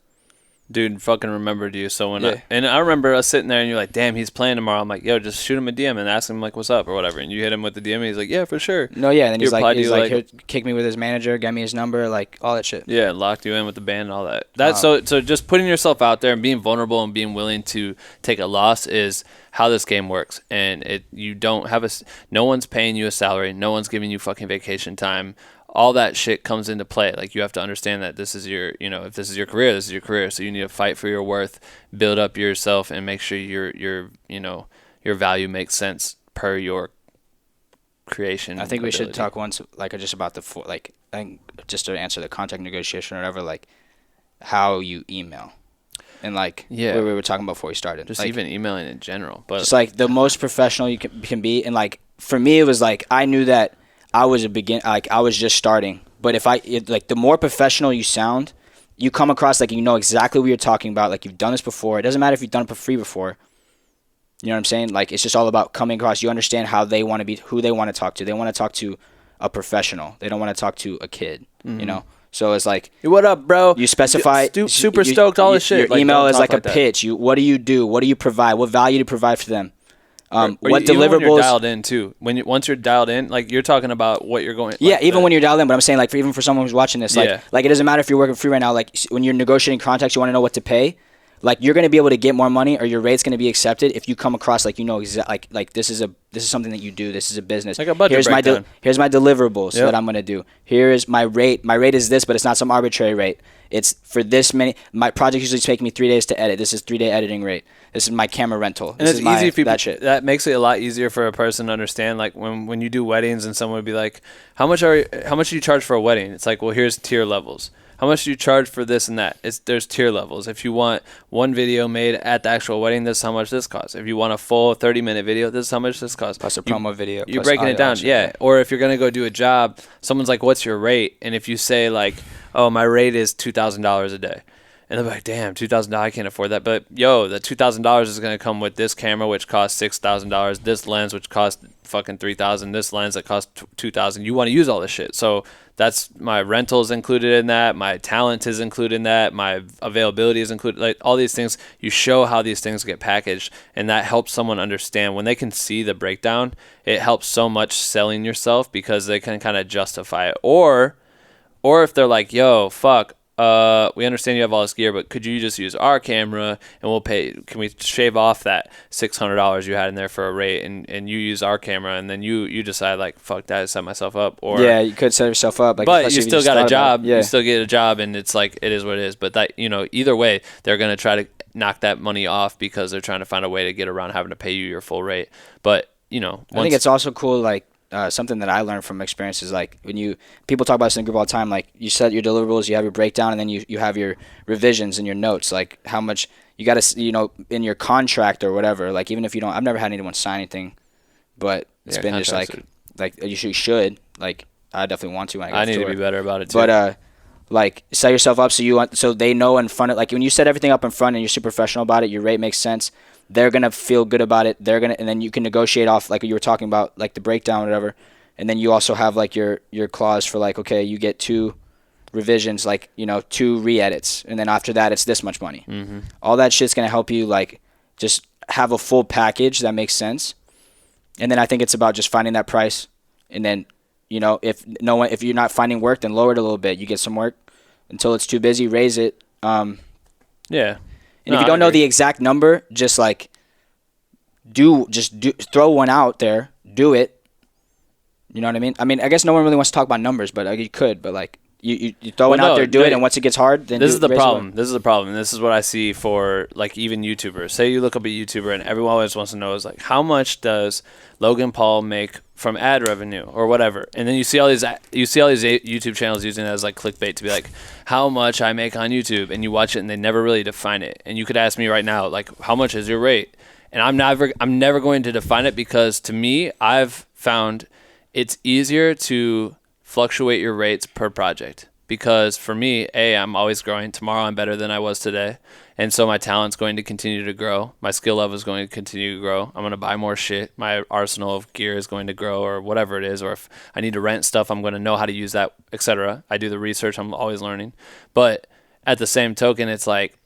Dude, fucking remembered you. So when Yeah. I remember us sitting there and you're like, damn, he's playing tomorrow. I'm like, yo, just shoot him a DM and ask him like, what's up or whatever. And you hit him with the DM and he's like, yeah, for sure. No, yeah, and then He he's replied to like, you here, kick me with his manager, get me his number, like all that shit. Yeah, locked you in with the band and all that. That's so just putting yourself out there and being vulnerable and being willing to take a loss is how this game works. And you don't have no one's paying you a salary, no one's giving you fucking vacation time. All that shit comes into play. Like, you have to understand that this is your, if this is your career, this is your career. So you need to fight for your worth, build up yourself, and make sure your value makes sense per your creation. I think we should ability. talk once, like, just about I think just to answer the contract negotiation or whatever, like how you email, and like Yeah. what we were talking about before we started. Just like, even emailing in general, but just like the most professional you can be. And like for me, it was like I knew that I was I was just starting. But the more professional you sound, you come across like you know exactly what you're talking about. Like you've done this before. It doesn't matter if you've done it for free before. You know what I'm saying? Like it's just all about coming across. You understand how they want to be, who they want to talk to. They want to talk to a professional. They don't want to talk to a kid. You know. So it's like, what up, bro? you specify super stoked, all this shit. Your email don't is talk like a that. pitch. What do you do? What do you provide? What value do you provide for them? What Even when deliverables? you're dialed in too. Once you're dialed in, like you're talking about what you're going. Yeah, like even when you're dialed in, but I'm saying like even for someone who's watching this, Yeah. like it doesn't matter if you're working free right now. Like when you're negotiating contracts, you want to know what to pay. Like you're going to be able to get more money, or your rate's going to be accepted if you come across like you know like this is something that you do. This is a business. Like a budget here's breakdown. Here's my deliverables Yep. that I'm going to do. Here is my rate. My rate is this, but it's not some arbitrary rate. It's for this many. My project usually take me 3 days to edit. This is 3-day editing rate. This is my camera rental. And This it's is my, easy for people. that shit. That makes it a lot easier for a person to understand. Like when you do weddings and someone would be like, how much do you charge for a wedding? It's like, well, here's tier levels. How much do you charge for this and that? There's tier levels. If you want one video made at the actual wedding, this is how much this costs. If you want a full 30-minute video, this is how much this costs. Plus a promo video. You're plus breaking it audio down, option. yeah. Or if you're gonna go do a job, someone's like, "What's your rate?" And if you say like, "Oh, my rate is $2,000 a day," and they're like, "Damn, $2,000, I can't afford that." But yo, the $2,000 is gonna come with this camera, which costs $6,000, this lens, which costs fucking $3,000, this lens that costs $2,000. You want to use all this shit, so that's my rentals included in that, my talent is included in that, my availability is included. Like all these things, you show how these things get packaged, and that helps someone understand. When they can see the breakdown, it helps so much selling yourself because they can kind of justify it. Or if they're like, yo, fuck, we understand you have all this gear, but could you just use our camera and we'll pay? Can we shave off that $600 you had in there for a rate, and you use our camera, and then you decide like, fuck that, I set myself up. Or Yeah, you could set yourself up. Like, but especially you if still just got a thought about job. it. Yeah. You still get a job, and it's like, it is what it is. But that, either way, they're gonna try to knock that money off because they're trying to find a way to get around having to pay you your full rate. But I think it's also cool, like something that I learned from experience is like when people talk about this in the group all the time, like you set your deliverables, you have your breakdown, and then you have your revisions and your notes, like how much you got to, in your contract or whatever. Like even if you don't, I've never had anyone sign anything, but it's been just like you should, like I definitely want to. When I need to be better about it too. But like set yourself up so they know in front of, like when you set everything up in front and you're super professional about it, your rate makes sense. They're gonna feel good about it. And then you can negotiate off, like you were talking about, like the breakdown or whatever. And then you also have like your clause for like, okay, you get 2 revisions, like 2 re-edits, and then after that it's this much money. Mm-hmm. All that shit's gonna help you like just have a full package that makes sense. And then I think it's about just finding that price, and then if you're not finding work, then lower it a little bit. You get some work until it's too busy, raise it. Yeah. And if you don't know the exact number, just do throw one out there, do it. You know what I mean? I mean, I guess no one really wants to talk about numbers, but you could. But like you throw one out there, do it, and once it gets hard, then this is the problem. This is the problem. This is what I see for like even YouTubers. Say you look up a YouTuber, and everyone always wants to know is like, how much does Logan Paul make from ad revenue or whatever? And then you see all these YouTube channels using it as like clickbait to be like, how much I make on YouTube, and you watch it and they never really define it. And you could ask me right now, like, how much is your rate? And I'm never going to define it, because to me, I've found it's easier to fluctuate your rates per project, because for me, I'm always growing. Tomorrow I'm better than I was today. And so my talent's going to continue to grow. My skill level is going to continue to grow. I'm going to buy more shit. My arsenal of gear is going to grow, or whatever it is. Or if I need to rent stuff, I'm going to know how to use that, etc. I do the research. I'm always learning. But at the same token, it's like,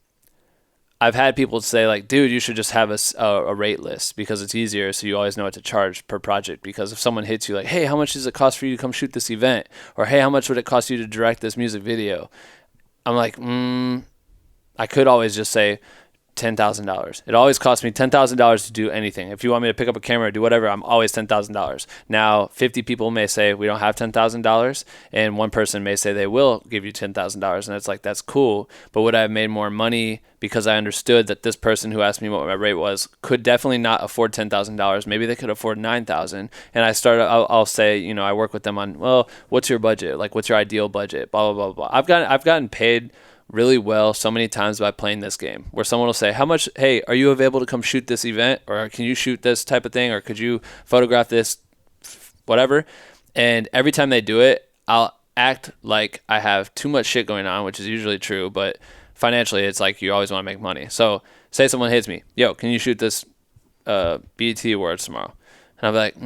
I've had people say like, dude, you should just have a rate list because it's easier. So you always know what to charge per project. Because if someone hits you like, hey, how much does it cost for you to come shoot this event? Or, hey, how much would it cost you to direct this music video? I'm like, I could always just say $10,000. It always costs me $10,000 to do anything. If you want me to pick up a camera or do whatever, I'm always $10,000. Now, 50 people may say we don't have $10,000, and one person may say they will give you $10,000, and it's like, that's cool. But would I have made more money because I understood that this person who asked me what my rate was could definitely not afford $10,000. Maybe they could afford $9,000. And I'll say, you know, I work with them on, well, what's your budget? Like, what's your ideal budget? Blah, blah, blah, blah. I've gotten paid really well so many times by playing this game, where someone will say, how much, hey, are you available to come shoot this event, or can you shoot this type of thing, or could you photograph this, whatever. And every time they do it, I'll act like I have too much shit going on, which is usually true, but financially it's like you always want to make money. So say someone hits me, yo, can you shoot this BET Awards tomorrow? And I'll be like,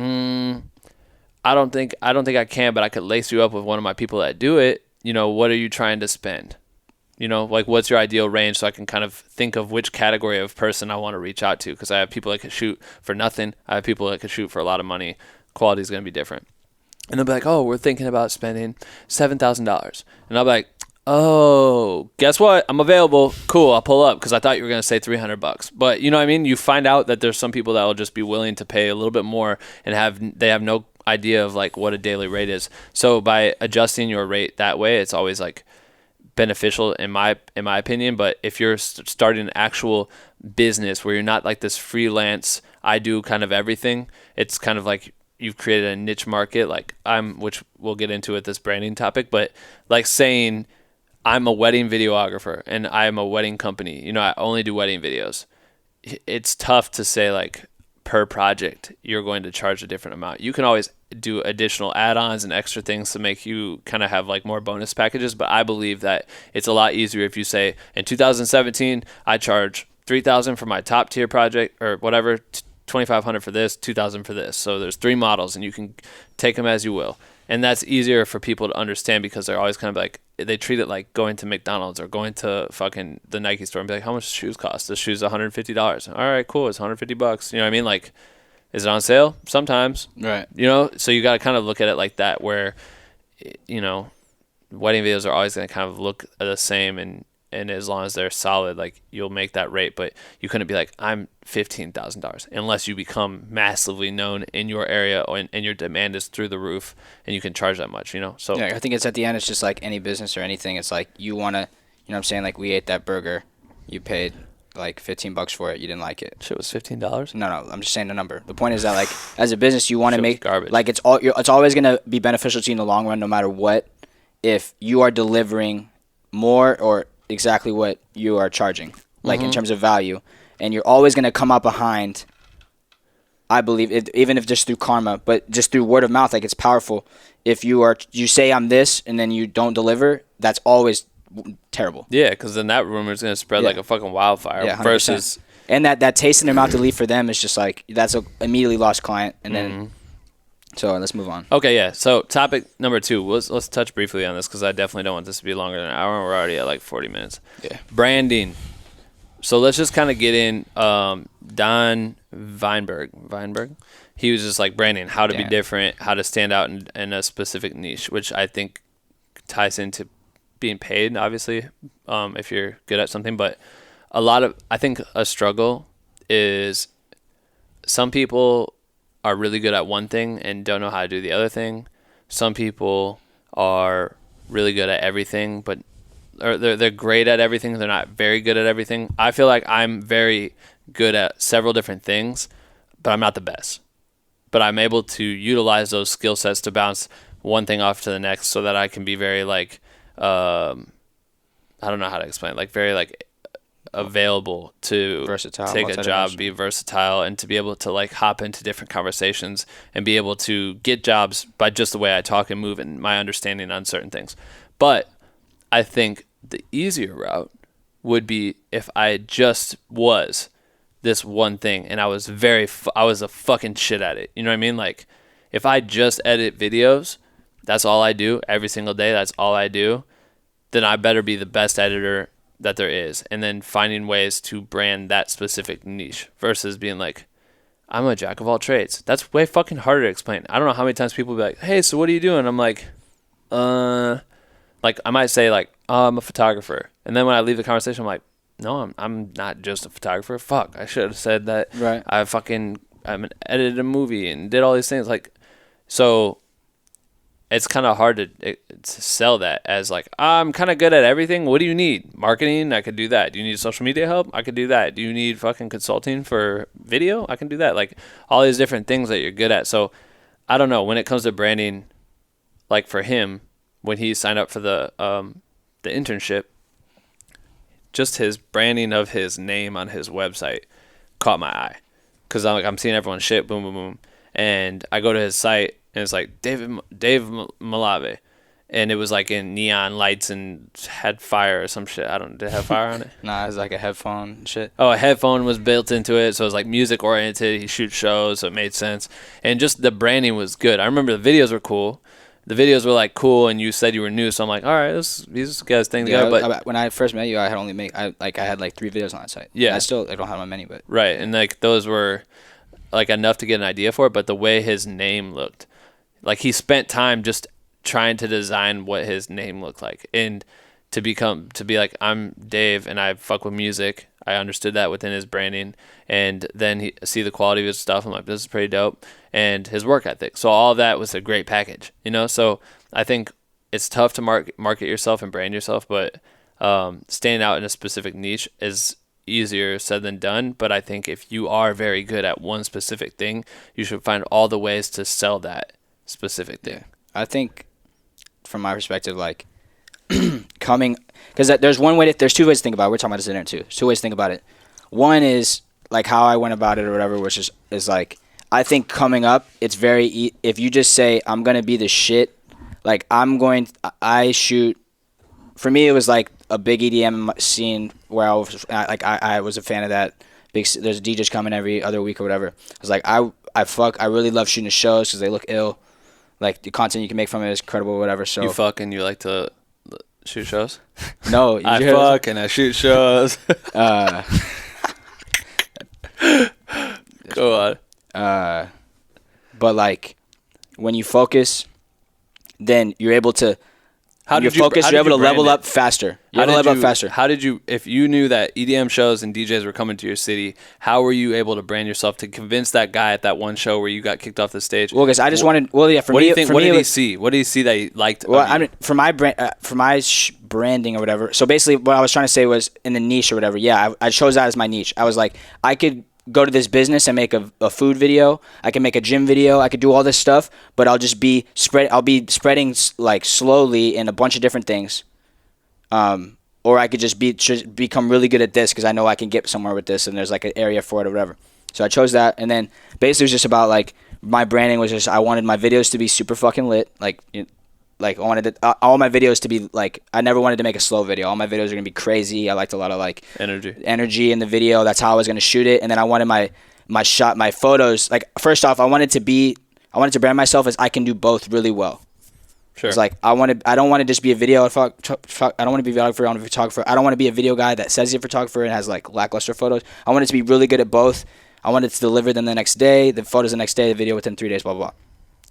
I don't think I can, but I could lace you up with one of my people that do it. You know, what are you trying to spend? You know, like, what's your ideal range, so I can kind of think of which category of person I want to reach out to, because I have people that can shoot for nothing. I have people that can shoot for a lot of money. Quality is going to be different. And they'll be like, oh, we're thinking about spending $7,000. And I'll be like, oh, guess what? I'm available. Cool, I'll pull up, because I thought you were going to say $300. But you know what I mean? You find out that there's some people that will just be willing to pay a little bit more, and they have no idea of like what a daily rate is. So by adjusting your rate that way, it's always like beneficial in my opinion. But if you're starting an actual business where you're not like this freelance, I do kind of everything, it's kind of like you've created a niche market, like which we'll get into with this branding topic, but like saying I'm a wedding videographer and I'm a wedding company, you know, I only do wedding videos. It's tough to say like per project you're going to charge a different amount. You can always do additional add-ons and extra things to make you kind of have like more bonus packages, but I believe that it's a lot easier if you say, in 2017 I charge $3,000 for my top tier project, or whatever, $2,500 for this, $2,000 for this. So there's 3 models and you can take them as you will. And that's easier for people to understand, because they're always kind of like, they treat it like going to McDonald's or going to fucking the Nike store and be like, how much do shoes cost? This shoe's $150. All right, cool. It's $150. You know what I mean? Like, is it on sale? Sometimes. Right. You know, so you got to kind of look at it like that, where, you know, wedding videos are always going to kind of look the same, and as long as they're solid, like, you'll make that rate. But you couldn't be like, I'm $15,000, unless you become massively known in your area, and your demand is through the roof and you can charge that much, you know? So yeah, I think it's at the end, it's just like any business or anything. It's like, you want to, you know what I'm saying? Like, we ate that burger, you paid like $15 for it, you didn't like it. shit was $15. No, I'm just saying the number. The point is that, like, as a business, you want to make garbage. Like, it's always going to be beneficial to you in the long run, no matter what, if you are delivering more or exactly what you are charging, like, in terms of value. And you're always going to come up behind, I believe, even if just through karma, but just through word of mouth. Like, it's powerful. If you say I'm this and then you don't deliver, that's always terrible. Yeah, because then that rumor is going to spread like a fucking wildfire. Yeah, 100%. Versus, and that taste in their mouth to leave for them is just like, that's a immediately lost client. And then, so let's move on. Okay, yeah. So topic number 2. Let's touch briefly on this, because I definitely don't want this to be longer than an hour, and we're already at like 40 minutes. Yeah. Branding. So let's just kind of get in. Don Weinberg. He was just like branding, how to be different, how to stand out in a specific niche, which I think ties into being paid, obviously, if you're good at something. But I think a struggle is some people are really good at one thing and don't know how to do the other thing. Some people are really good at everything, but they're great at everything. They're not very good at everything. I feel like I'm very good at several different things, but I'm not the best. But I'm able to utilize those skill sets to bounce one thing off to the next, so that I can be very like, I don't know how to explain, like very like available to versatile, take a job, be versatile, and to be able to like hop into different conversations and be able to get jobs by just the way I talk and move and my understanding on certain things. But I think the easier route would be if I just was this one thing and I was I was a fucking shit at it. You know what I mean? Like, if I just edit videos, that's all I do every single day, that's all I do, then I better be the best editor that there is. And then finding ways to brand that specific niche versus being like, I'm a jack of all trades. That's way fucking harder to explain. I don't know how many times people be like, hey, so what are you doing? I'm like, like I might say like, oh, I'm a photographer. And then when I leave the conversation, I'm like, no, I'm not just a photographer. Fuck, I should have said that. Right. I edited a movie and did all these things. Like, so it's kind of hard to sell that as like, I'm kind of good at everything. What do you need? Marketing? I could do that. Do you need social media help? I could do that. Do you need fucking consulting for video? I can do that. Like, all these different things that you're good at. So I don't know, when it comes to branding, like for him, when he signed up for the internship, just his branding of his name on his website caught my eye, because I'm seeing everyone's shit, boom, boom, boom, and I go to his site and it's like Dave Malave, and it was like in neon lights and had fire or some shit. Did it have fire on it? Nah, it's like a headphone and shit. Oh, a headphone was built into it, so it was like music oriented. He shoots shows, so it made sense, and just the branding was good. I remember the videos were cool. The videos were like cool, and you said you were new, so I'm like, all right, these guys thing together. But when I first met you, I had only I had like 3 videos on that site. Yeah, I don't have many, but right, and like those were like enough to get an idea for it. But the way his name looked, like he spent time just trying to design what his name looked like, and to be like, I'm Dave and I fuck with music. I understood that within his branding, and then see the quality of his stuff. I'm like, this is pretty dope, and his work ethic. So all that was a great package, you know. So I think it's tough to market yourself and brand yourself, but standing out in a specific niche is easier said than done. But I think if you are very good at one specific thing, you should find all the ways to sell that specific thing. I think from my perspective, like because there's 2 ways to think about it. We're talking about this in there too. There's 2 ways to think about it. One is like how I went about it or whatever, which is like, I think coming up, it's very if you just say I'm gonna be the shit, like I shoot. For me, it was like a big EDM scene where I was a fan of that. There's DJs coming every other week or whatever. I was like, I really love shooting shows because they look ill. Like, the content you can make from it is incredible or whatever. So you fuck and you like to shoot shows? No, I fuck and I shoot shows. Go on. But like, when you focus, then you're able to. You're able to level up faster. How did you, if you knew that EDM shows and DJs were coming to your city, how were you able to brand yourself to convince that guy at that one show where you got kicked off the stage? Well, because I just wanted. Well, yeah. What did he see? What did he see that he liked? Well, I mean, for my brand, branding or whatever. So basically, what I was trying to say was in the niche or whatever. Yeah, I chose that as my niche. I was like, I could go to this business and make a food video. I can make a gym video. I could do all this stuff, but I'll just be spreading like slowly in a bunch of different things. Or I could just become really good at this because I know I can get somewhere with this, and there's like an area for it or whatever. So I chose that, and then basically it was just about like my branding was just I wanted my videos to be super fucking lit, like I wanted all my videos to be like, I never wanted to make a slow video. All my videos are gonna be crazy. I liked a lot of like energy in the video. That's how I was gonna shoot it. And then I wanted my photos. Like, first off, I wanted to brand myself as I can do both really well. Sure. It's like I don't want to just be a video. I don't want to be a videographer. I want to be a photographer. I don't want to be a video guy that says he's a photographer and has like lackluster photos. I want it to be really good at both. I wanted to deliver them the next day, the photos the next day, the video within 3 days, blah blah blah.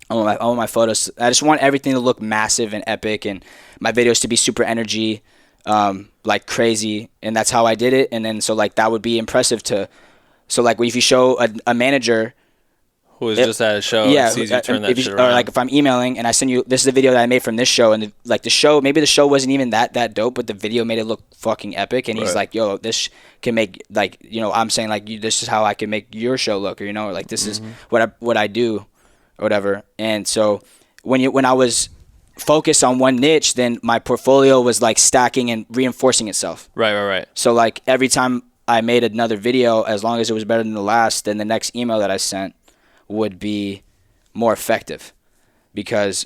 I want my photos. I just want everything to look massive and epic, and my videos to be super energy, like crazy, and that's how I did it. And then so like that would be impressive to. So like if you show a manager who is just at a show, and sees you turn that shit around. Or like if I'm emailing and I send you, this is a video that I made from this show, and the show, maybe the show wasn't even that dope, but the video made it look fucking epic, and he's like, yo, this can make, like, you know, I'm saying like, this is how I can make your show look, or, you know, or like this is what I do. Or whatever. And so when I was focused on one niche, then my portfolio was like stacking and reinforcing itself. Right. So like every time I made another video, as long as it was better than the last, then the next email that I sent would be more effective, because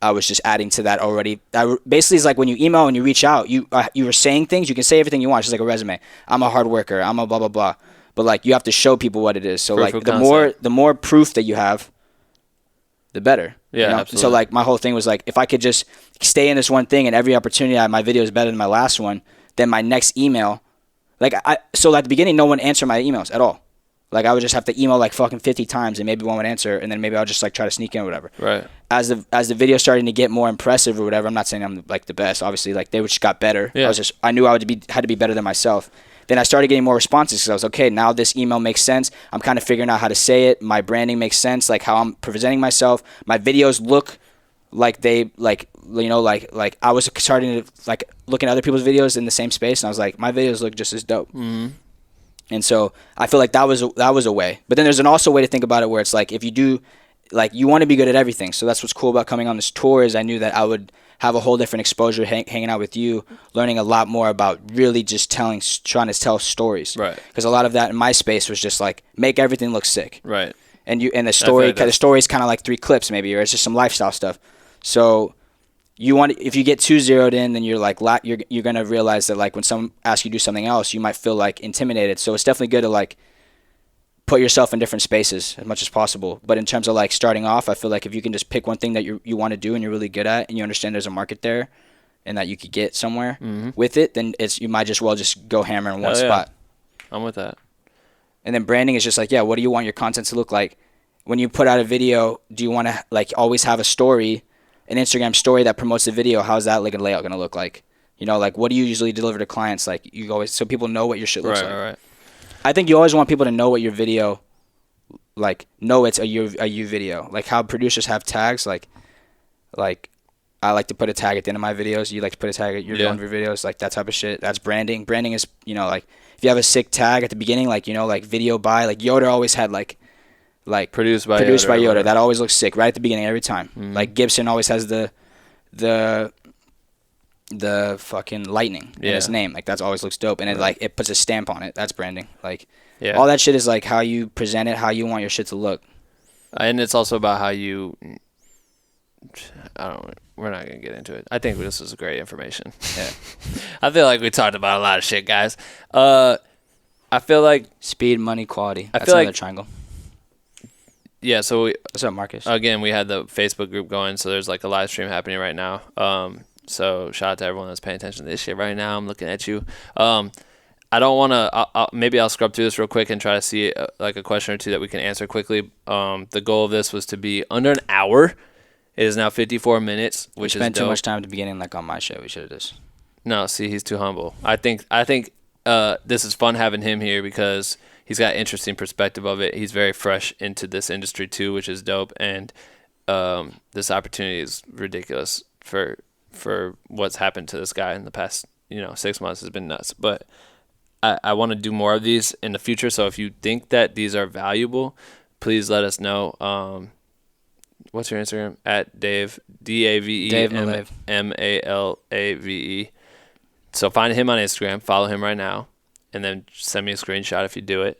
I was just adding to that already. Basically, it's like when you email and you reach out, you were saying things. You can say everything you want. It's just like a resume. I'm a hard worker. I'm a blah blah blah. But like you have to show people what it is. So Proof like of the more proof that you have, the better. Yeah, you know? absolutely. So like my whole thing was like if I could just stay in this one thing and every opportunity my video is better than my last one, then my next email, so at the beginning no one answered my emails at all. Like I would just have to email like fucking 50 times and maybe one would answer and then maybe I'll just like try to sneak in or whatever. Right. As the video starting to get more impressive or whatever, I'm not saying I'm like the best. Obviously, like they just got better. Yeah. I knew had to be better than myself. Then I started getting more responses because I was okay. Now this email makes sense. I'm kind of figuring out how to say it. My branding makes sense. Like how I'm presenting myself. My videos look like they like I was starting to like looking at other people's videos in the same space and I was like my videos look just as dope. Mm-hmm. And so I feel like that was a way. But then there's also a way to think about it where it's like if you do, like you want to be good at everything. So that's what's cool about coming on this tour is I knew that I would have a whole different exposure hanging out with you, learning a lot more about really just trying to tell stories. Right. Because a lot of that in my space was just like make everything look sick. Right. And the story's kind of like 3 clips maybe, or it's just some lifestyle stuff. So if you get too zeroed in, then you're gonna realize that like when someone asks you to do something else, you might feel like intimidated. So it's definitely good to like put yourself in different spaces as much as possible. But in terms of like starting off, I feel like if you can just pick one thing that you want to do and you're really good at, and you understand there's a market there, and that you could get somewhere with it, then you might just well just go hammer in one spot. I'm with that. And then branding is just like, what do you want your content to look like? When you put out a video, do you want to like always have a story? An Instagram story that promotes the video, how's that like a layout gonna look like? You know, like what do you usually deliver to clients? Like you always so people know what your shit looks like. Right. I think you always want people to know what your video, like know it's a you video. Like how producers have tags. Like I like to put a tag at the end of my videos. You like to put a tag at your videos. Like that type of shit. That's branding. Branding is like if you have a sick tag at the beginning, like like video by like Yoda always had like produced by Yoda. That always looks sick right at the beginning every time. Mm-hmm. Like Gibson always has the fucking lightning in his name. Like that always looks dope, and it puts a stamp on it. That's branding. Like all that shit is like how you present it, how you want your shit to look. And it's also about how you. We're not gonna get into it. I think this was great information. Yeah. I feel like we talked about a lot of shit, guys. I feel like speed, money, quality. That's feel another like triangle. Yeah, so what's up, Marcus? Again, we had the Facebook group going, so there's like a live stream happening right now. So shout out to everyone that's paying attention to this shit right now. I'm looking at you. I don't want to. Maybe I'll scrub through this real quick and try to see like a question or two that we can answer quickly. The goal of this was to be under an hour. It is now 54 minutes, which is dope. We spent too much time at the beginning, like on my show. We should have just. No, see, he's too humble. I think this is fun having him here because he's got interesting perspective of it. He's very fresh into this industry too, which is dope. And this opportunity is ridiculous for what's happened to this guy in the past, 6 months has been nuts. But I want to do more of these in the future. So if you think that these are valuable, please let us know. What's your Instagram? At Dave, D-A-V-E, Dave M-A-L-A-V-E. So find him on Instagram, follow him right now, and then send me a screenshot if you do it.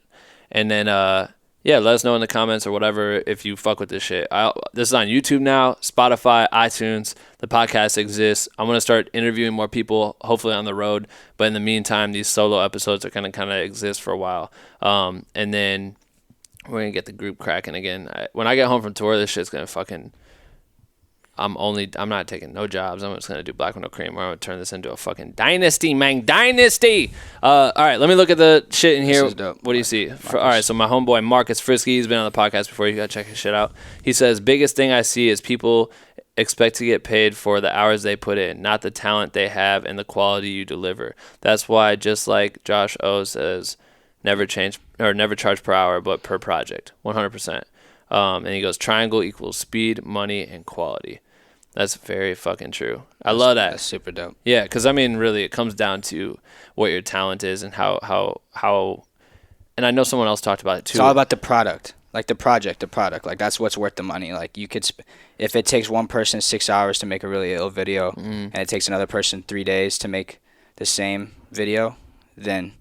And then, let us know in the comments or whatever if you fuck with this shit. This is on YouTube now, Spotify, iTunes. The podcast exists. I'm going to start interviewing more people, hopefully on the road. But in the meantime, these solo episodes are going to kind of exist for a while. And then we're going to get the group cracking again. When I get home from tour, this shit's going to fucking... I'm not taking no jobs. I'm just going to do Black with No Cream. We're going to turn this into a fucking dynasty, man. Dynasty! All right, let me look at the shit in here. This is dope. What do you see? All right, so my homeboy Marcus Frisky, he's been on the podcast before. You got to check his shit out. He says, biggest thing I see is people expect to get paid for the hours they put in, not the talent they have and the quality you deliver. That's why, just like Josh O says, never charge per hour, but per project. 100%. And he goes, triangle equals speed, money, and quality. That's very fucking true. I love that. That's super dope. Yeah, because, really, it comes down to what your talent is and how and I know someone else talked about it, too. It's all about the product. Like, the product. Like, that's what's worth the money. Like, you could, if it takes one person 6 hours to make a really ill video, and it takes another person 3 days to make the same video, then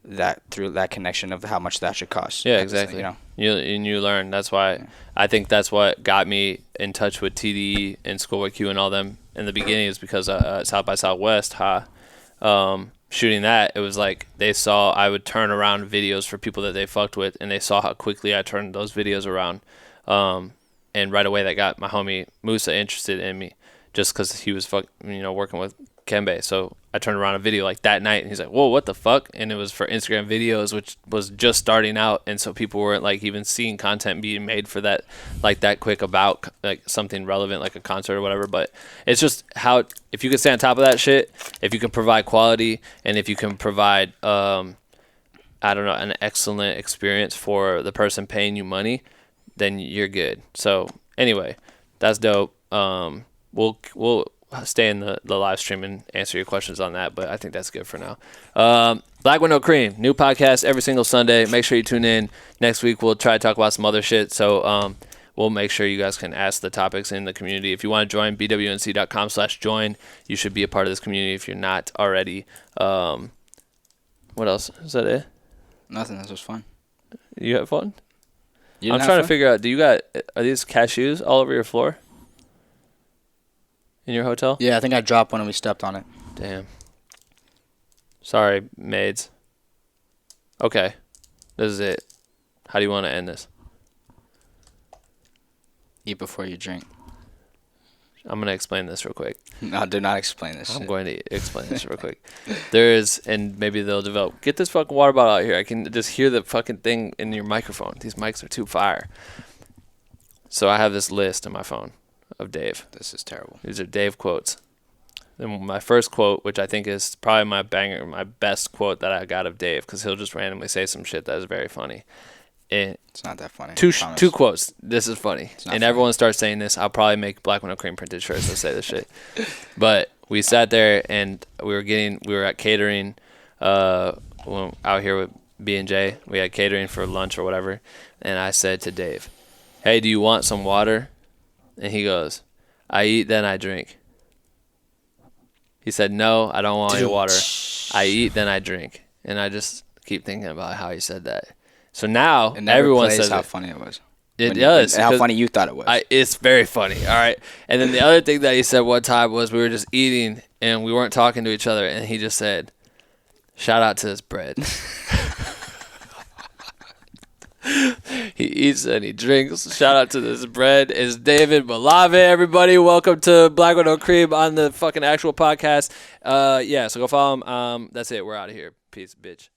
that through that connection of how much that should cost. Yeah, That's, exactly. you know. You learn. That's why I think that's what got me in touch with TDE and Schoolboy Q and all them in the beginning is because South by Southwest, shooting that, it was like they saw I would turn around videos for people that they fucked with, and they saw how quickly I turned those videos around. And right away that got my homie Musa interested in me just because he was working with Kembe. So I turned around a video like that night, and he's like, whoa, what the fuck? And it was for Instagram videos, which was just starting out, and so people weren't like even seeing content being made for that like that quick about like something relevant like a concert or whatever. But it's just how if you can stay on top of that shit, if you can provide quality, and if you can provide an excellent experience for the person paying you money, then you're good. So anyway, that's dope. We'll stay in the live stream and answer your questions on that, but I think that's good for now. Black with No Cream, new podcast every single Sunday. Make sure you tune in. Next week we'll try to talk about some other shit, so we'll make sure you guys can ask the topics in the community. If you want to join, bwnc.com/join. You should be a part of this community if you're not already. What else? Is that it? Nothing. This was fun. You had fun? You I'm didn't trying have to figure out, are these cashews all over your floor? In your hotel? Yeah, I think I dropped one and we stepped on it. Damn. Sorry, maids. Okay. This is it. How do you want to end this? Eat before you drink. I'm going to explain this real quick. No, do not explain this. I'm going to explain this real quick. There is, and maybe they'll develop, get this fucking water bottle out here. I can just hear the fucking thing in your microphone. These mics are too fire. So I have this list on my phone of Dave. This is terrible. These are Dave quotes. And my first quote, which I think is probably my best quote that I got of Dave, because he'll just randomly say some shit that is very funny. It's not that funny. Two quotes. This is funny. And funny. Everyone starts saying this. I'll probably make Black with No Cream printed shirts that say this shit. But we sat there and we were at catering out here with B&J. We had catering for lunch or whatever. And I said to Dave, hey, do you want some water? And he goes, I eat, then I drink. He said, no, I don't want any water. I eat, then I drink. And I just keep thinking about how he said that. So now everyone says how funny it was. It does. And how funny you thought it was. It's very funny. All right. And then the other thing that he said one time was we were just eating and we weren't talking to each other. And he just said, shout out to this bread. He eats and he drinks. Shout out to this bread. It's David Malave, everybody. Welcome to Black with No Cream on the fucking actual podcast. So go follow him. That's it. We're out of here. Peace, bitch.